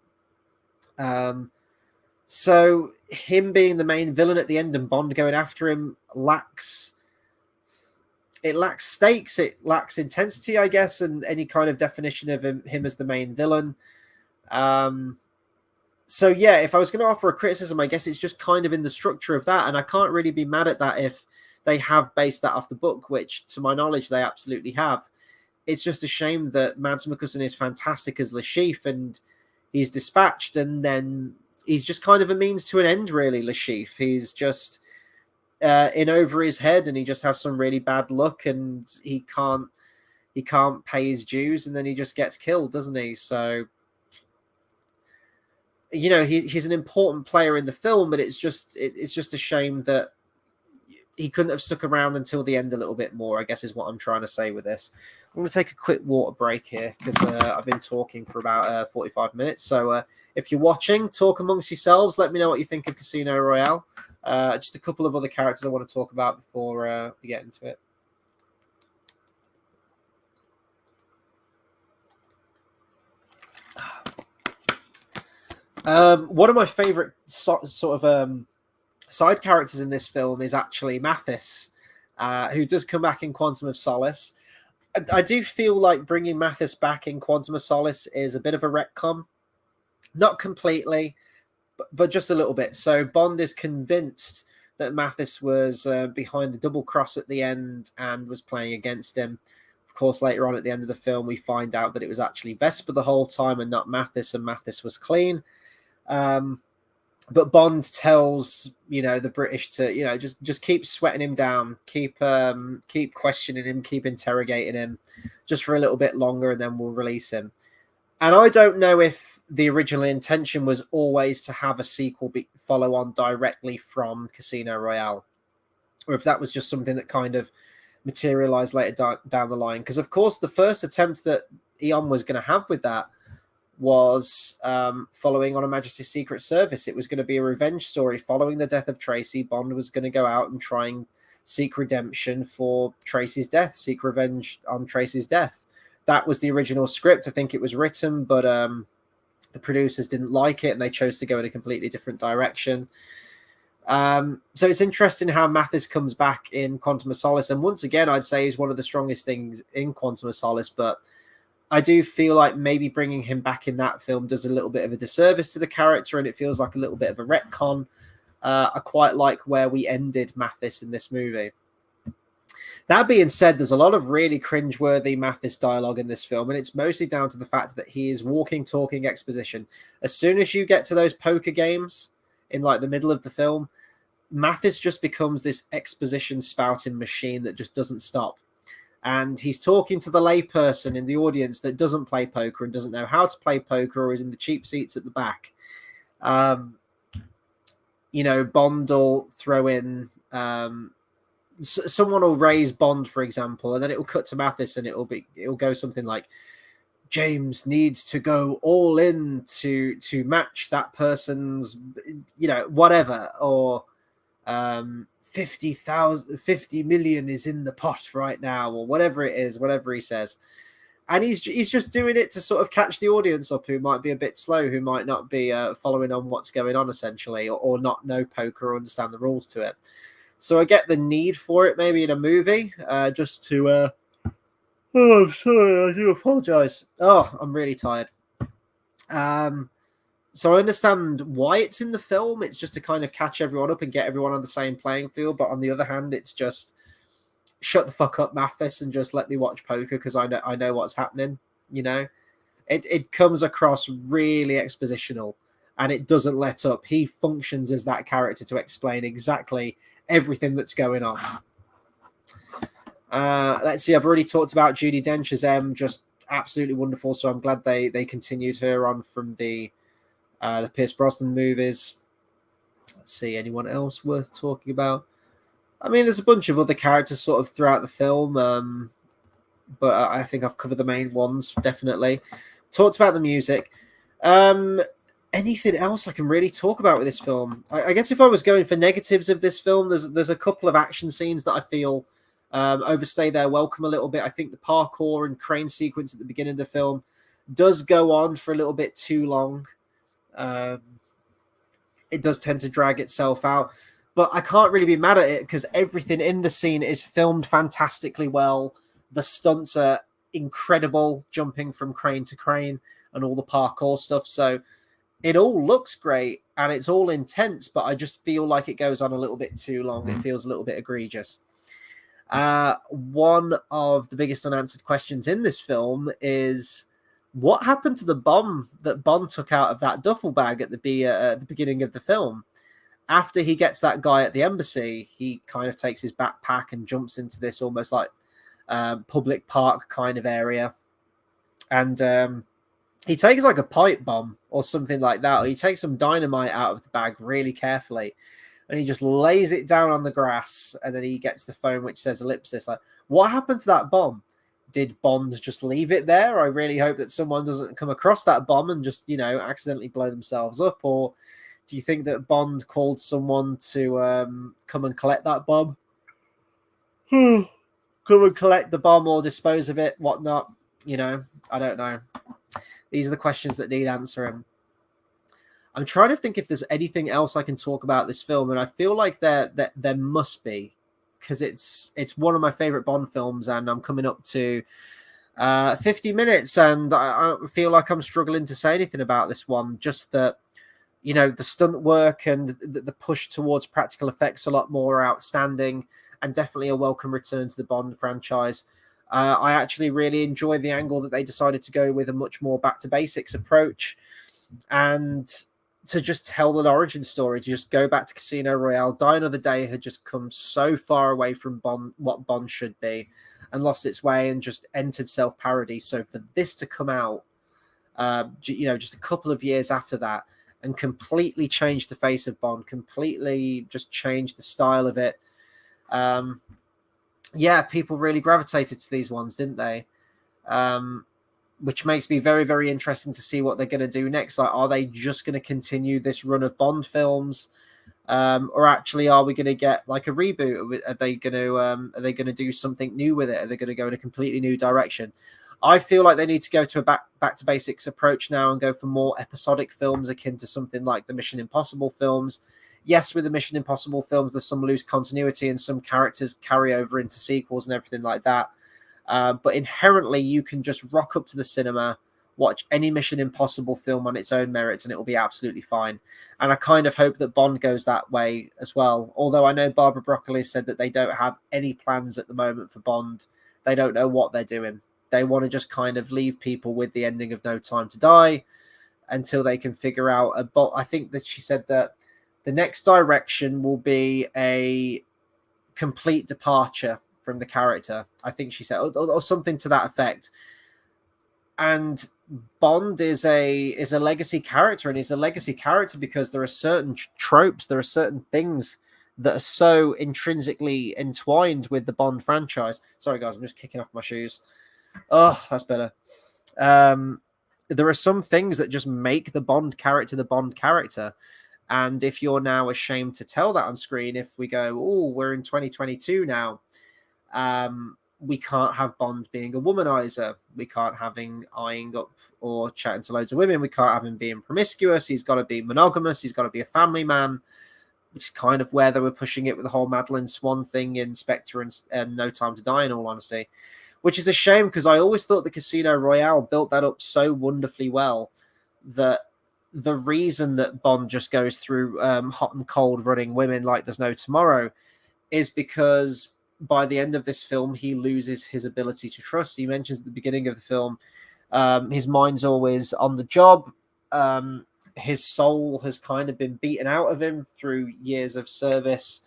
So him being the main villain at the end and Bond going after him lacks stakes, it lacks intensity, I guess, and any kind of definition of him as the main villain. So yeah, if I was going to offer a criticism, I guess it's just kind of in the structure of that, and I can't really be mad at that if they have based that off the book, which to my knowledge they absolutely have. It's just a shame that Mads Mikkelsen is fantastic as Le Chiffre, and he's dispatched, and then he's just kind of a means to an end, really, Le Chiffre. He's just in over his head, and he just has some really bad luck, and he can't pay his dues, and then he just gets killed, doesn't he? So, you know, he's an important player in the film, but it's just a shame that he couldn't have stuck around until the end a little bit more, I guess is what I'm trying to say with this. I'm going to take a quick water break here because I've been talking for about 45 minutes. So if you're watching, talk amongst yourselves. Let me know what you think of Casino Royale. Just a couple of other characters I want to talk about before we get into it. One of my favorite sort of side characters in this film is actually Mathis, who does come back in Quantum of Solace. I do feel like bringing Mathis back in Quantum of Solace is a bit of a retcon. Not completely, but just a little bit. So Bond is convinced that Mathis was behind the double cross at the end and was playing against him. Of course, later on at the end of the film, we find out that it was actually Vesper the whole time and not Mathis, and Mathis was clean. But Bond tells, the British to, just keep sweating him down, keep questioning him, keep interrogating him just for a little bit longer, and then we'll release him. And I don't know if the original intention was always to have a sequel follow on directly from Casino Royale, or if that was just something that kind of materialized later down the line. Because, of course, the first attempt that Eon was going to have with that was following on Her Majesty's Secret Service. It was going to be a revenge story following the death of Tracy. Bond was going to go out and try and seek redemption for Tracy's death, seek revenge on Tracy's death. That was the original script. I think it was written, but the producers didn't like it and they chose to go in a completely different direction. So it's interesting how Mathis comes back in Quantum of Solace, and once again I'd say he's one of the strongest things in Quantum of Solace, but I do feel like maybe bringing him back in that film does a little bit of a disservice to the character, and it feels like a little bit of a retcon. I quite like where we ended Mathis in this movie. That being said, there's a lot of really cringeworthy Mathis dialogue in this film, and it's mostly down to the fact that he is walking, talking exposition. As soon as you get to those poker games in like the middle of the film, Mathis just becomes this exposition spouting machine that just doesn't stop. And he's talking to the layperson in the audience that doesn't play poker and doesn't know how to play poker, or is in the cheap seats at the back. Bond will throw in... someone will raise Bond, for example, and then it will cut to Mathis, and it'll go something like, James needs to go all in to match that person's, whatever, or 50 million is in the pot right now, or whatever it is, whatever he says. And he's just doing it to sort of catch the audience up who might be a bit slow, who might not be following on what's going on, essentially, or not know poker or understand the rules to it. So I get the need for it maybe in a movie, just to... Oh, I'm sorry, I do apologize. Oh, I'm really tired. So I understand why it's in the film. It's just to kind of catch everyone up and get everyone on the same playing field. But on the other hand, it's just shut the fuck up, Mathis, and just let me watch poker because I know what's happening. It comes across really expositional, and it doesn't let up. He functions as that character to explain exactly everything that's going on. Let's see. I've already talked about Judi Dench as M, just absolutely wonderful. So I'm glad they continued her on from the Pierce Brosnan movies. Let's see, anyone else worth talking about? I mean, there's a bunch of other characters sort of throughout the film, but I think I've covered the main ones, definitely. Talked about the music. Anything else I can really talk about with this film? I guess if I was going for negatives of this film, there's a couple of action scenes that I feel overstay their welcome a little bit. I think the parkour and crane sequence at the beginning of the film does go on for a little bit too long. It does tend to drag itself out, but I can't really be mad at it because everything in the scene is filmed fantastically well. The stunts are incredible, jumping from crane to crane and all the parkour stuff. So it all looks great and it's all intense, but I just feel like it goes on a little bit too long. It feels a little bit egregious. One of the biggest unanswered questions in this film is, what happened to the bomb that Bond took out of that duffel bag at the beginning of the film? After he gets that guy at the embassy, he kind of takes his backpack and jumps into this almost like public park kind of area. And he takes like a pipe bomb or something like that. Or he takes some dynamite out of the bag really carefully. And he just lays it down on the grass. And then he gets the phone which says ellipsis. Like, what happened to that bomb? Did Bond just leave it there? I really hope that someone doesn't come across that bomb and just, accidentally blow themselves up. Or do you think that Bond called someone to come and collect that bomb? Come and collect the bomb or dispose of it, whatnot. I don't know. These are the questions that need answering. I'm trying to think if there's anything else I can talk about this film, and I feel like there must be, because it's one of my favorite Bond films, and I'm coming up to 50 minutes, and I feel like I'm struggling to say anything about this one. Just that you know, the stunt work and the push towards practical effects a lot more outstanding, and definitely a welcome return to the Bond franchise. I actually really enjoy the angle that they decided to go with, a much more back to basics approach, and to just tell an origin story, to just go back to Casino Royale. Die Another Day had just come so far away from Bond, what Bond should be, and lost its way and just entered self-parody. So for this to come out, you know, just a couple of years after that, and completely change the face of Bond, completely just change the style of it. Yeah, people really gravitated to these ones, didn't they? Which makes me very, very interesting to see what they're going to do next. Like, are they just going to continue this run of Bond films, or actually, are we going to get like a reboot? Are they going to do something new with it? Are they going to go in a completely new direction? I feel like they need to go to a back to basics approach now and go for more episodic films akin to something like the Mission Impossible films. Yes, with the Mission Impossible films, there's some loose continuity and some characters carry over into sequels and everything like that. But inherently, you can just rock up to the cinema, watch any Mission Impossible film on its own merits, and it will be absolutely fine. And I kind of hope that Bond goes that way as well. Although I know Barbara Broccoli said that they don't have any plans at the moment for Bond. They don't know what they're doing. They want to just kind of leave people with the ending of No Time to Die until they can figure out I think that she said that the next direction will be a complete departure from the character. I think she said, or something to that effect. And Bond is a legacy character, and he's a legacy character because there are certain tropes, there are certain things that are so intrinsically entwined with the Bond franchise. Sorry, guys, I'm just kicking off my shoes. Oh, that's better. There are some things that just make the Bond character the Bond character. And if you're now ashamed to tell that on screen, if we go, oh, we're in 2022 now, we can't have Bond being a womanizer. We can't have him eyeing up or chatting to loads of women. We can't have him being promiscuous. He's got to be monogamous. He's got to be a family man, which is kind of where they were pushing it with the whole Madeline Swan thing in Spectre and No Time to Die, in all honesty. Which is a shame, because I always thought the Casino Royale built that up so wonderfully well that the reason that Bond just goes through hot and cold running women like there's no tomorrow is because by the end of this film, he loses his ability to trust. He mentions at the beginning of the film, his mind's always on the job. His soul has kind of been beaten out of him through years of service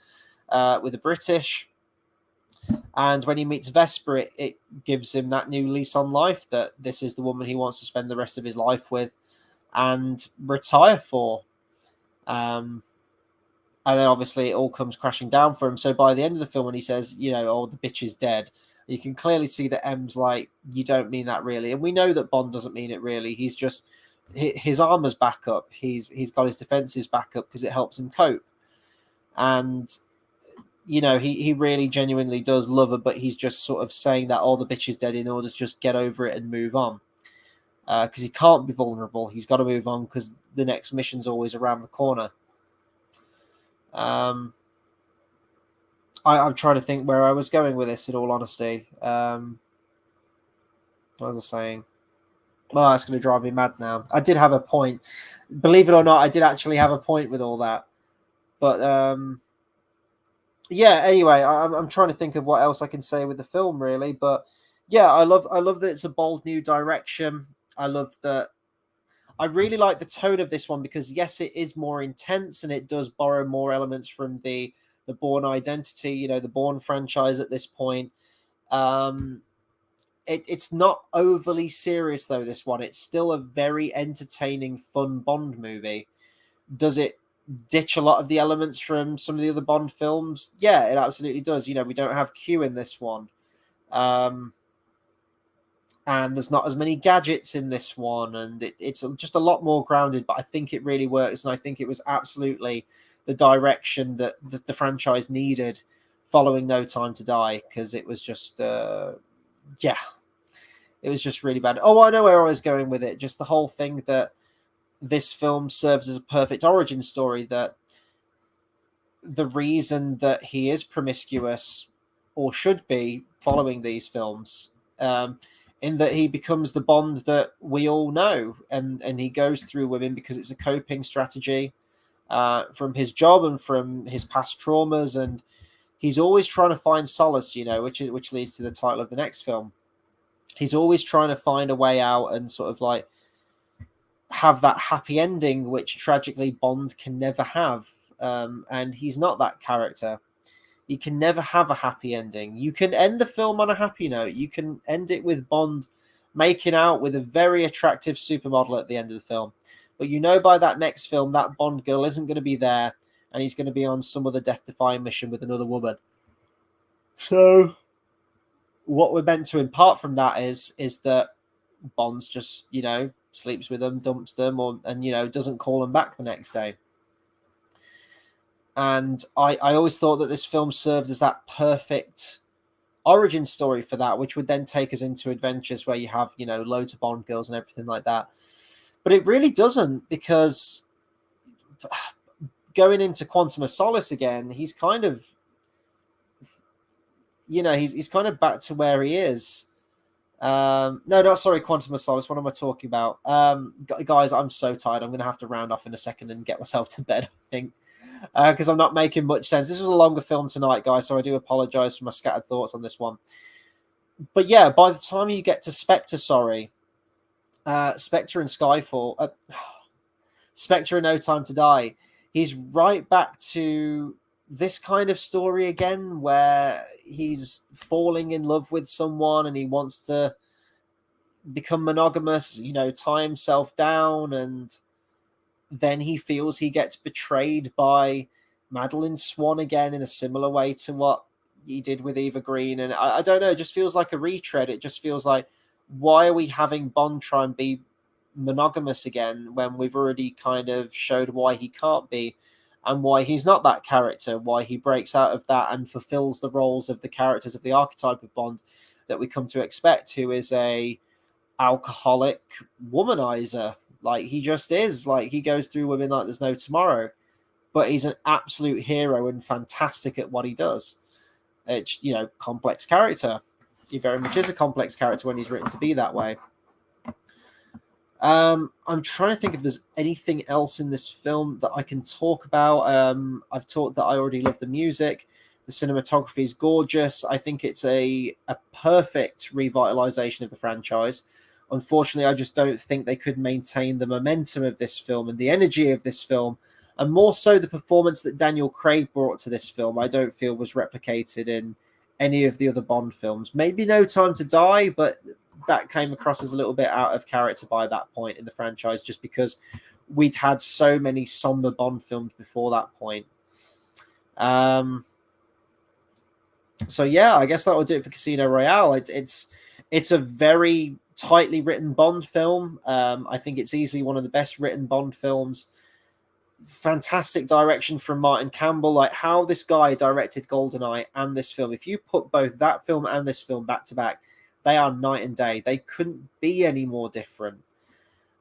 with the British. And when he meets Vesper, it gives him that new lease on life, that this is the woman he wants to spend the rest of his life with and retire for. And then obviously it all comes crashing down for him. So by the end of the film, when he says, you know, oh, the bitch is dead, you can clearly see that M's like, you don't mean that really. And we know that Bond doesn't mean it really. He's just, his armor's back up. He's got his defenses back up because it helps him cope. And you know, he really genuinely does love her, but he's just sort of saying that, oh, the bitch is dead, in order to just get over it and move on. Because he can't be vulnerable. He's got to move on because the next mission's always around the corner. I'm trying to think where I was going with this, in all honesty. What was I saying? Oh, that's going to drive me mad now. I did have a point. Believe it or not, I did actually have a point with all that. But yeah, anyway, I'm trying to think of what else I can say with the film, really. But yeah, I love that it's a bold new direction. I love that. I really like the tone of this one because, yes, it is more intense and it does borrow more elements from the Bourne identity, you know, the Bourne franchise at this point. It's not overly serious, though, this one. It's still a very entertaining, fun Bond movie. Does it ditch a lot of the elements from some of the other Bond films? Yeah, it absolutely does. You know, we don't have Q in this one. And there's not as many gadgets in this one, and it's just a lot more grounded, but I think it really works, and I think it was absolutely the direction that the franchise needed following No Time to Die, because it was just, yeah, it was just really bad. Oh, I know where I was going with it. Just the whole thing that this film serves as a perfect origin story, that the reason that he is promiscuous, or should be, following these films, in that he becomes the Bond that we all know, and he goes through women because it's a coping strategy from his job and from his past traumas, and he's always trying to find solace, which leads to the title of the next film. He's always trying to find a way out and sort of like have that happy ending, which tragically Bond can never have. And he's not that character. You can never have a happy ending. You can end the film on a happy note. You can end it with Bond making out with a very attractive supermodel at the end of the film. But by that next film, that Bond girl isn't going to be there, and he's going to be on some other death-defying mission with another woman. So what we're meant to impart from that is that Bond's just, sleeps with them, dumps them, and doesn't call them back the next day. And I always thought that this film served as that perfect origin story for that, which would then take us into adventures where you have, loads of Bond girls and everything like that. But it really doesn't, because going into Quantum of Solace again, he's kind of, he's kind of back to where he is. No, not sorry, Quantum of Solace. What am I talking about? Guys, I'm so tired. I'm going to have to round off in a second and get myself to bed, I think, because I'm not making much sense. This was a longer film tonight, guys, so I do apologize for my scattered thoughts on this one. But yeah, by the time you get to Spectre, Spectre and Skyfall, Spectre and No Time to Die, he's right back to this kind of story again, where he's falling in love with someone and he wants to become monogamous, tie himself down, and then he feels he gets betrayed by Madeline Swan again in a similar way to what he did with Eva Green. And I don't know, it just feels like a retread. It just feels like, why are we having Bond try and be monogamous again when we've already kind of showed why he can't be, and why he's not that character, why he breaks out of that and fulfills the roles of the characters of the archetype of Bond that we come to expect, who is a alcoholic womanizer. Like, he just is. Like, he goes through women like there's no tomorrow, but he's an absolute hero and fantastic at what he does. It's, complex character. He very much is a complex character when he's written to be that way. I'm trying to think if there's anything else in this film that I can talk about. I've talked that I already love the music. The cinematography is gorgeous. I think it's a perfect revitalization of the franchise. Unfortunately, I just don't think they could maintain the momentum of this film and the energy of this film, and more so the performance that Daniel Craig brought to this film, I don't feel was replicated in any of the other Bond films. Maybe No Time to Die, but that came across as a little bit out of character by that point in the franchise, just because we'd had so many somber Bond films before that point. So yeah, I guess that will do it for Casino Royale. It's a very tightly written Bond film. I think it's easily one of the best written Bond films. Fantastic direction from Martin Campbell. Like, how this guy directed GoldenEye and this film, if you put both that film and this film back to back, they are night and day. They couldn't be any more different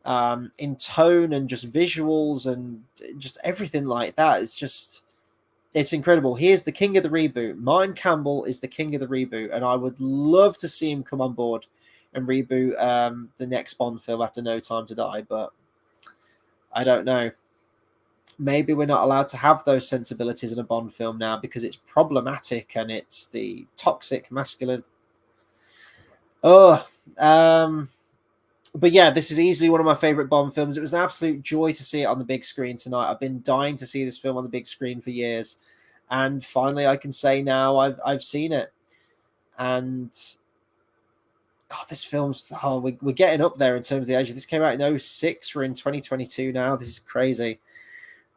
in tone and just visuals and just everything like that. It's incredible. He is the king of the reboot. Martin Campbell is the king of the reboot, and I would love to see him come on board and reboot the next Bond film after No Time to Die, but I don't know. Maybe we're not allowed to have those sensibilities in a Bond film now because it's problematic and it's the toxic masculine. But yeah, this is easily one of my favorite Bond films. It was an absolute joy to see it on the big screen tonight. I've been dying to see this film on the big screen for years, and finally I can say now I've seen it. And God, this film's we're getting up there in terms of the age. This came out in 2006. We're in 2022 now. This is crazy.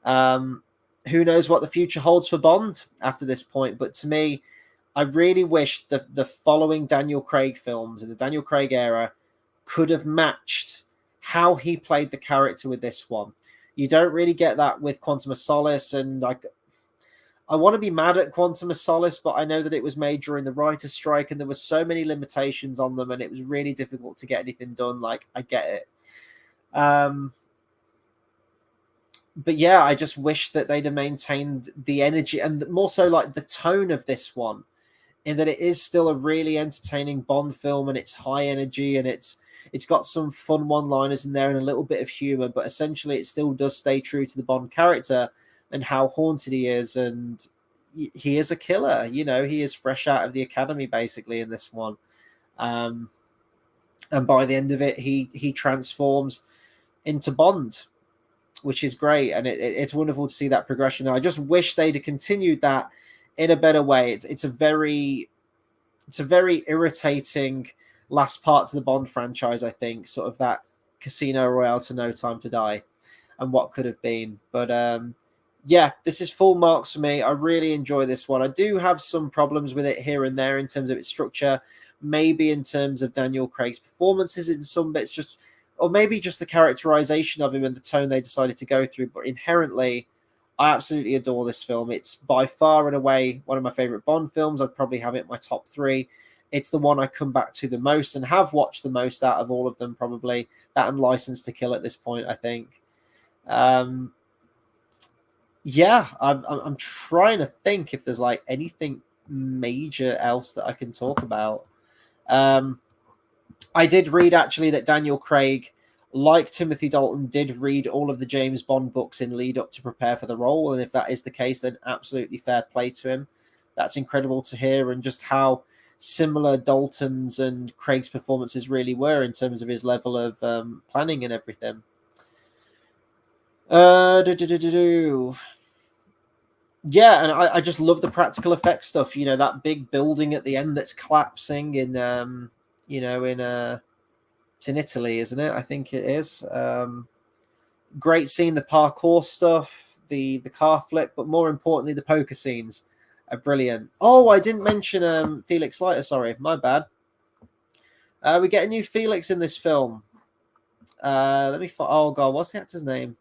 Who knows what the future holds for Bond after this point? But to me, I really wish the following Daniel Craig films in the Daniel Craig era could have matched how he played the character with this one. You don't really get that with Quantum of Solace, and I want to be mad at Quantum of Solace, but I know that it was made during the writer's strike and there were so many limitations on them and it was really difficult to get anything done. Like, I get it. But yeah, I just wish that they'd have maintained the energy and more so like the tone of this one in that it is still a really entertaining Bond film, and it's high energy, and it's got some fun one-liners in there and a little bit of humor, but essentially it still does stay true to the Bond character and how haunted he is, and he is a killer. You know, he is fresh out of the academy basically in this one. And by the end of it, he transforms into Bond, which is great, and it's wonderful to see that progression. I just wish they'd have continued that in a better way. It's a very irritating last part to the Bond franchise, I think, sort of that Casino Royale to No Time to Die and what could have been. But yeah, this is full marks for me. I really enjoy this one. I do have some problems with it here and there in terms of its structure, maybe in terms of Daniel Craig's performances in some bits, just or maybe just the characterization of him and the tone they decided to go through. But inherently, I absolutely adore this film. It's by far and away one of my favorite Bond films. I'd probably have it in my top 3. It's the one I come back to the most and have watched the most out of all of them, probably. That and License to Kill at this point, I think. Yeah, I'm trying to think if there's like anything major else that I can talk about. I did read actually that Daniel Craig, like Timothy Dalton, did read all of the James Bond books in lead up to prepare for the role. And if that is the case, then absolutely fair play to him. That's incredible to hear, and just how similar Dalton's and Craig's performances really were in terms of his level of planning and everything. Yeah, and I just love the practical effects stuff. You know, that big building at the end that's collapsing in, it's in Italy, isn't it? I think it is. Great seeing the parkour stuff, the car flip, but more importantly, the poker scenes are brilliant. Oh, I didn't mention Felix Leiter. Sorry, my bad. We get a new Felix in this film. Let me. Oh God, what's the actor's name?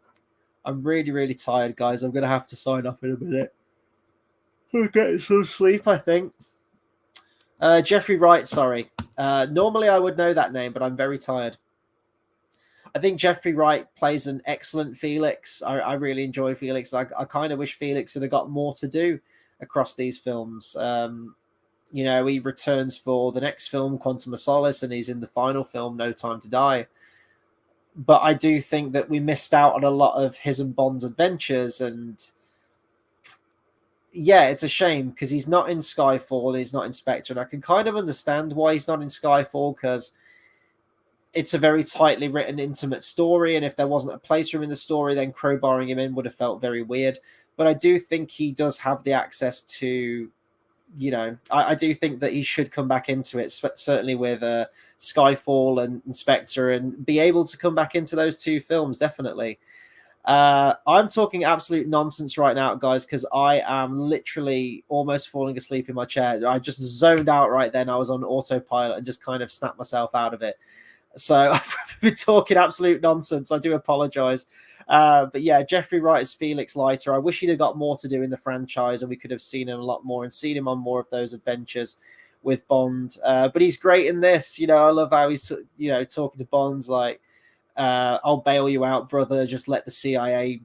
I'm really, really tired, guys. I'm gonna have to sign off in a minute. I'm getting some sleep, I think. Jeffrey Wright. Sorry. Normally I would know that name, but I'm very tired. I think Jeffrey Wright plays an excellent Felix. I really enjoy Felix. I kind of wish Felix had got more to do across these films. You know, he returns for the next film, Quantum of Solace, and he's in the final film, No Time to Die. But I do think that we missed out on a lot of his and Bond's adventures, and yeah, it's a shame because he's not in Skyfall, he's not in Spectre, and I can kind of understand why he's not in Skyfall, because it's a very tightly written, intimate story, and if there wasn't a place for him in the story, then crowbarring him in would have felt very weird. But I do think he does have the access to, you know, I do think that he should come back into it, certainly with Skyfall and Spectre, and be able to come back into those two films, definitely. I'm talking absolute nonsense right now, guys, because I am literally almost falling asleep in my chair. I just zoned out right then. I was on autopilot and just kind of snapped myself out of it. So I've been talking absolute nonsense. I do apologize. But yeah, Jeffrey Wright is Felix Leiter. I wish he'd have got more to do in the franchise, and we could have seen him a lot more and seen him on more of those adventures with Bond. But he's great in this. You know, I love how he's, you know, talking to Bond's like, I'll bail you out, brother. Just let the CIA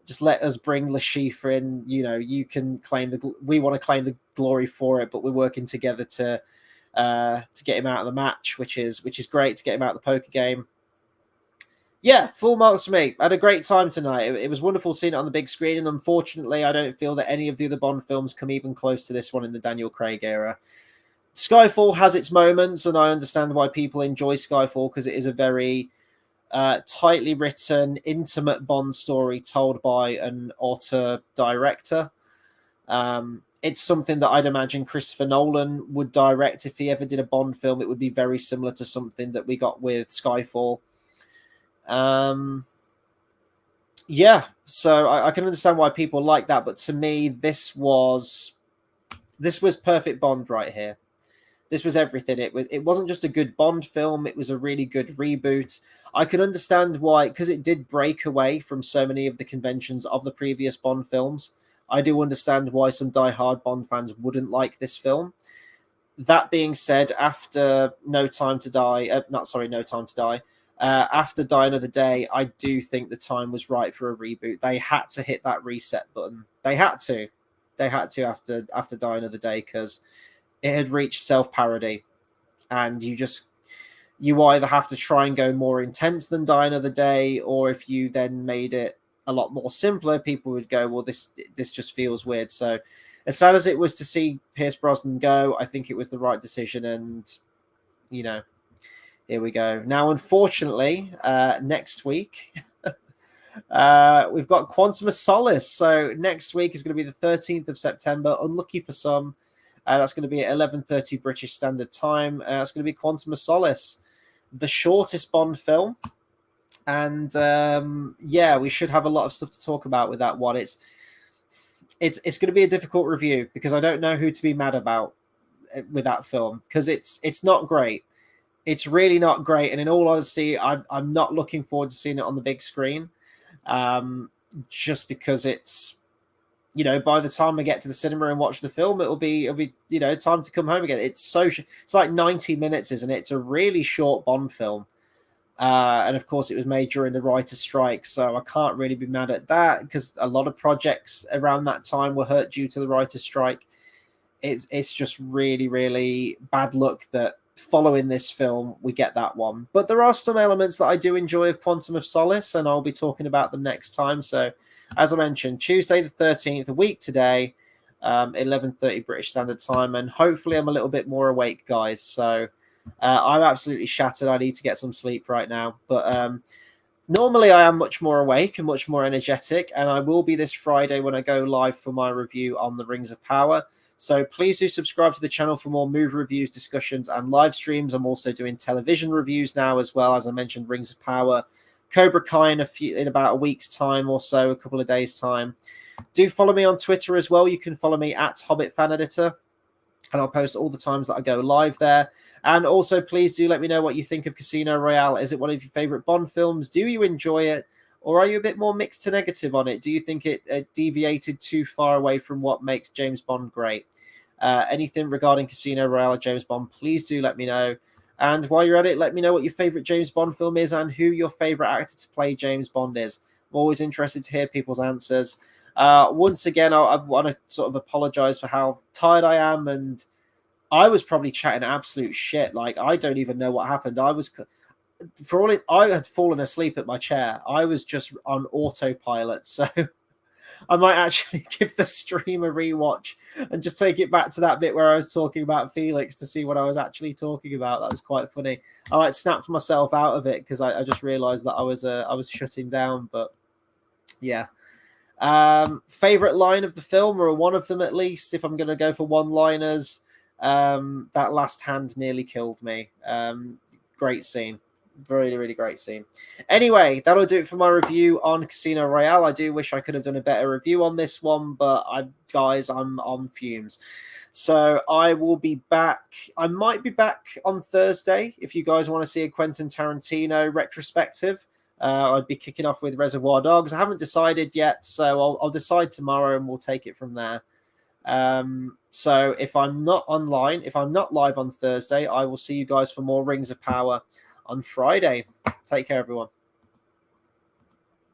just let us bring Lashifa in. You know, you can claim we want to claim the glory for it, but we're working together to get him out of the match, which is great, to get him out of the poker game. Yeah, full marks for me. I had a great time tonight. It was wonderful seeing it on the big screen, and unfortunately, I don't feel that any of the other Bond films come even close to this one in the Daniel Craig era. Skyfall has its moments, and I understand why people enjoy Skyfall, because it is a very tightly written, intimate Bond story told by an auteur director. It's something that I'd imagine Christopher Nolan would direct if he ever did a Bond film. It would be very similar to something that we got with Skyfall. Yeah, so I can understand why people like that, but to me, this was perfect Bond right here. This was everything. It wasn't just a good Bond film, it was a really good reboot. I can understand why, because it did break away from so many of the conventions of the previous Bond films. I do understand why some die-hard Bond fans wouldn't like this film. That being said, after No Time to Die, after Die Another Day, I do think the time was right for a reboot. They had to hit that reset button. They had to. They had to after Die Another Day, because it had reached self-parody, and you either have to try and go more intense than Die Another Day, or if you then made it a lot more simpler, people would go, well, this just feels weird. So as sad as it was to see Pierce Brosnan go, I think it was the right decision, and here we go. Now, unfortunately, next week we've got Quantum of Solace. So next week is going to be the 13th of September. Unlucky for some. That's going to be at 11:30 British Standard Time. That's going to be Quantum of Solace, the shortest Bond film. And we should have a lot of stuff to talk about with that one. It's going to be a difficult review, because I don't know who to be mad about with that film, because it's not great. It's really not great. And in all honesty, I'm not looking forward to seeing it on the big screen, just because it's, by the time I get to the cinema and watch the film, it'll be time to come home again. It's like 90 minutes, isn't it? It's a really short Bond film. And of course, it was made during the writer's strike, so I can't really be mad at that, because a lot of projects around that time were hurt due to the writer's strike. It's just really, really bad luck that following this film, we get that one. But there are some elements that I do enjoy of Quantum of Solace, and I'll be talking about them next time. So, as I mentioned, Tuesday the 13th, a week today, 11:30 British Standard Time, and hopefully I'm a little bit more awake, guys. So I'm absolutely shattered. I need to get some sleep right now. But normally I am much more awake and much more energetic, and I will be this Friday when I go live for my review on the Rings of Power. So please do subscribe to the channel for more movie reviews, discussions, and live streams. I'm also doing television reviews now as well. As I mentioned, Rings of Power, Cobra Kai in about a week's time or so, a couple of days' time. Do follow me on Twitter as well. You can follow me at Hobbit Fan Editor, and I'll post all the times that I go live there. And also, please do let me know what you think of Casino Royale. Is it one of your favorite Bond films? Do you enjoy it? Or are you a bit more mixed to negative on it? Do you think it deviated too far away from what makes James Bond great? Anything regarding Casino Royale or James Bond, please do let me know. And while you're at it, let me know what your favorite James Bond film is and who your favorite actor to play James Bond is. I'm always interested to hear people's answers. Once again, I want to sort of apologize for how tired I am, and I was probably chatting absolute shit. Like, I don't even know what happened. I had fallen asleep at my chair. I was just on autopilot. So I might actually give the stream a rewatch and just take it back to that bit where I was talking about Felix to see what I was actually talking about. That was quite funny. I snapped myself out of it because I just realized that I was shutting down. But yeah. Favorite line of the film, or one of them at least, if I'm going to go for one-liners, that last hand nearly killed me. Great scene. Really, really great scene. Anyway, that'll do it for my review on Casino Royale. I do wish I could have done a better review on this one, but I'm on fumes. So I will be back. I might be back on Thursday if you guys want to see a Quentin Tarantino retrospective. I'd be kicking off with Reservoir Dogs. I haven't decided yet, so I'll decide tomorrow and we'll take it from there. So if I'm not online, if I'm not live on Thursday, I will see you guys for more Rings of Power on Friday. Take care, everyone.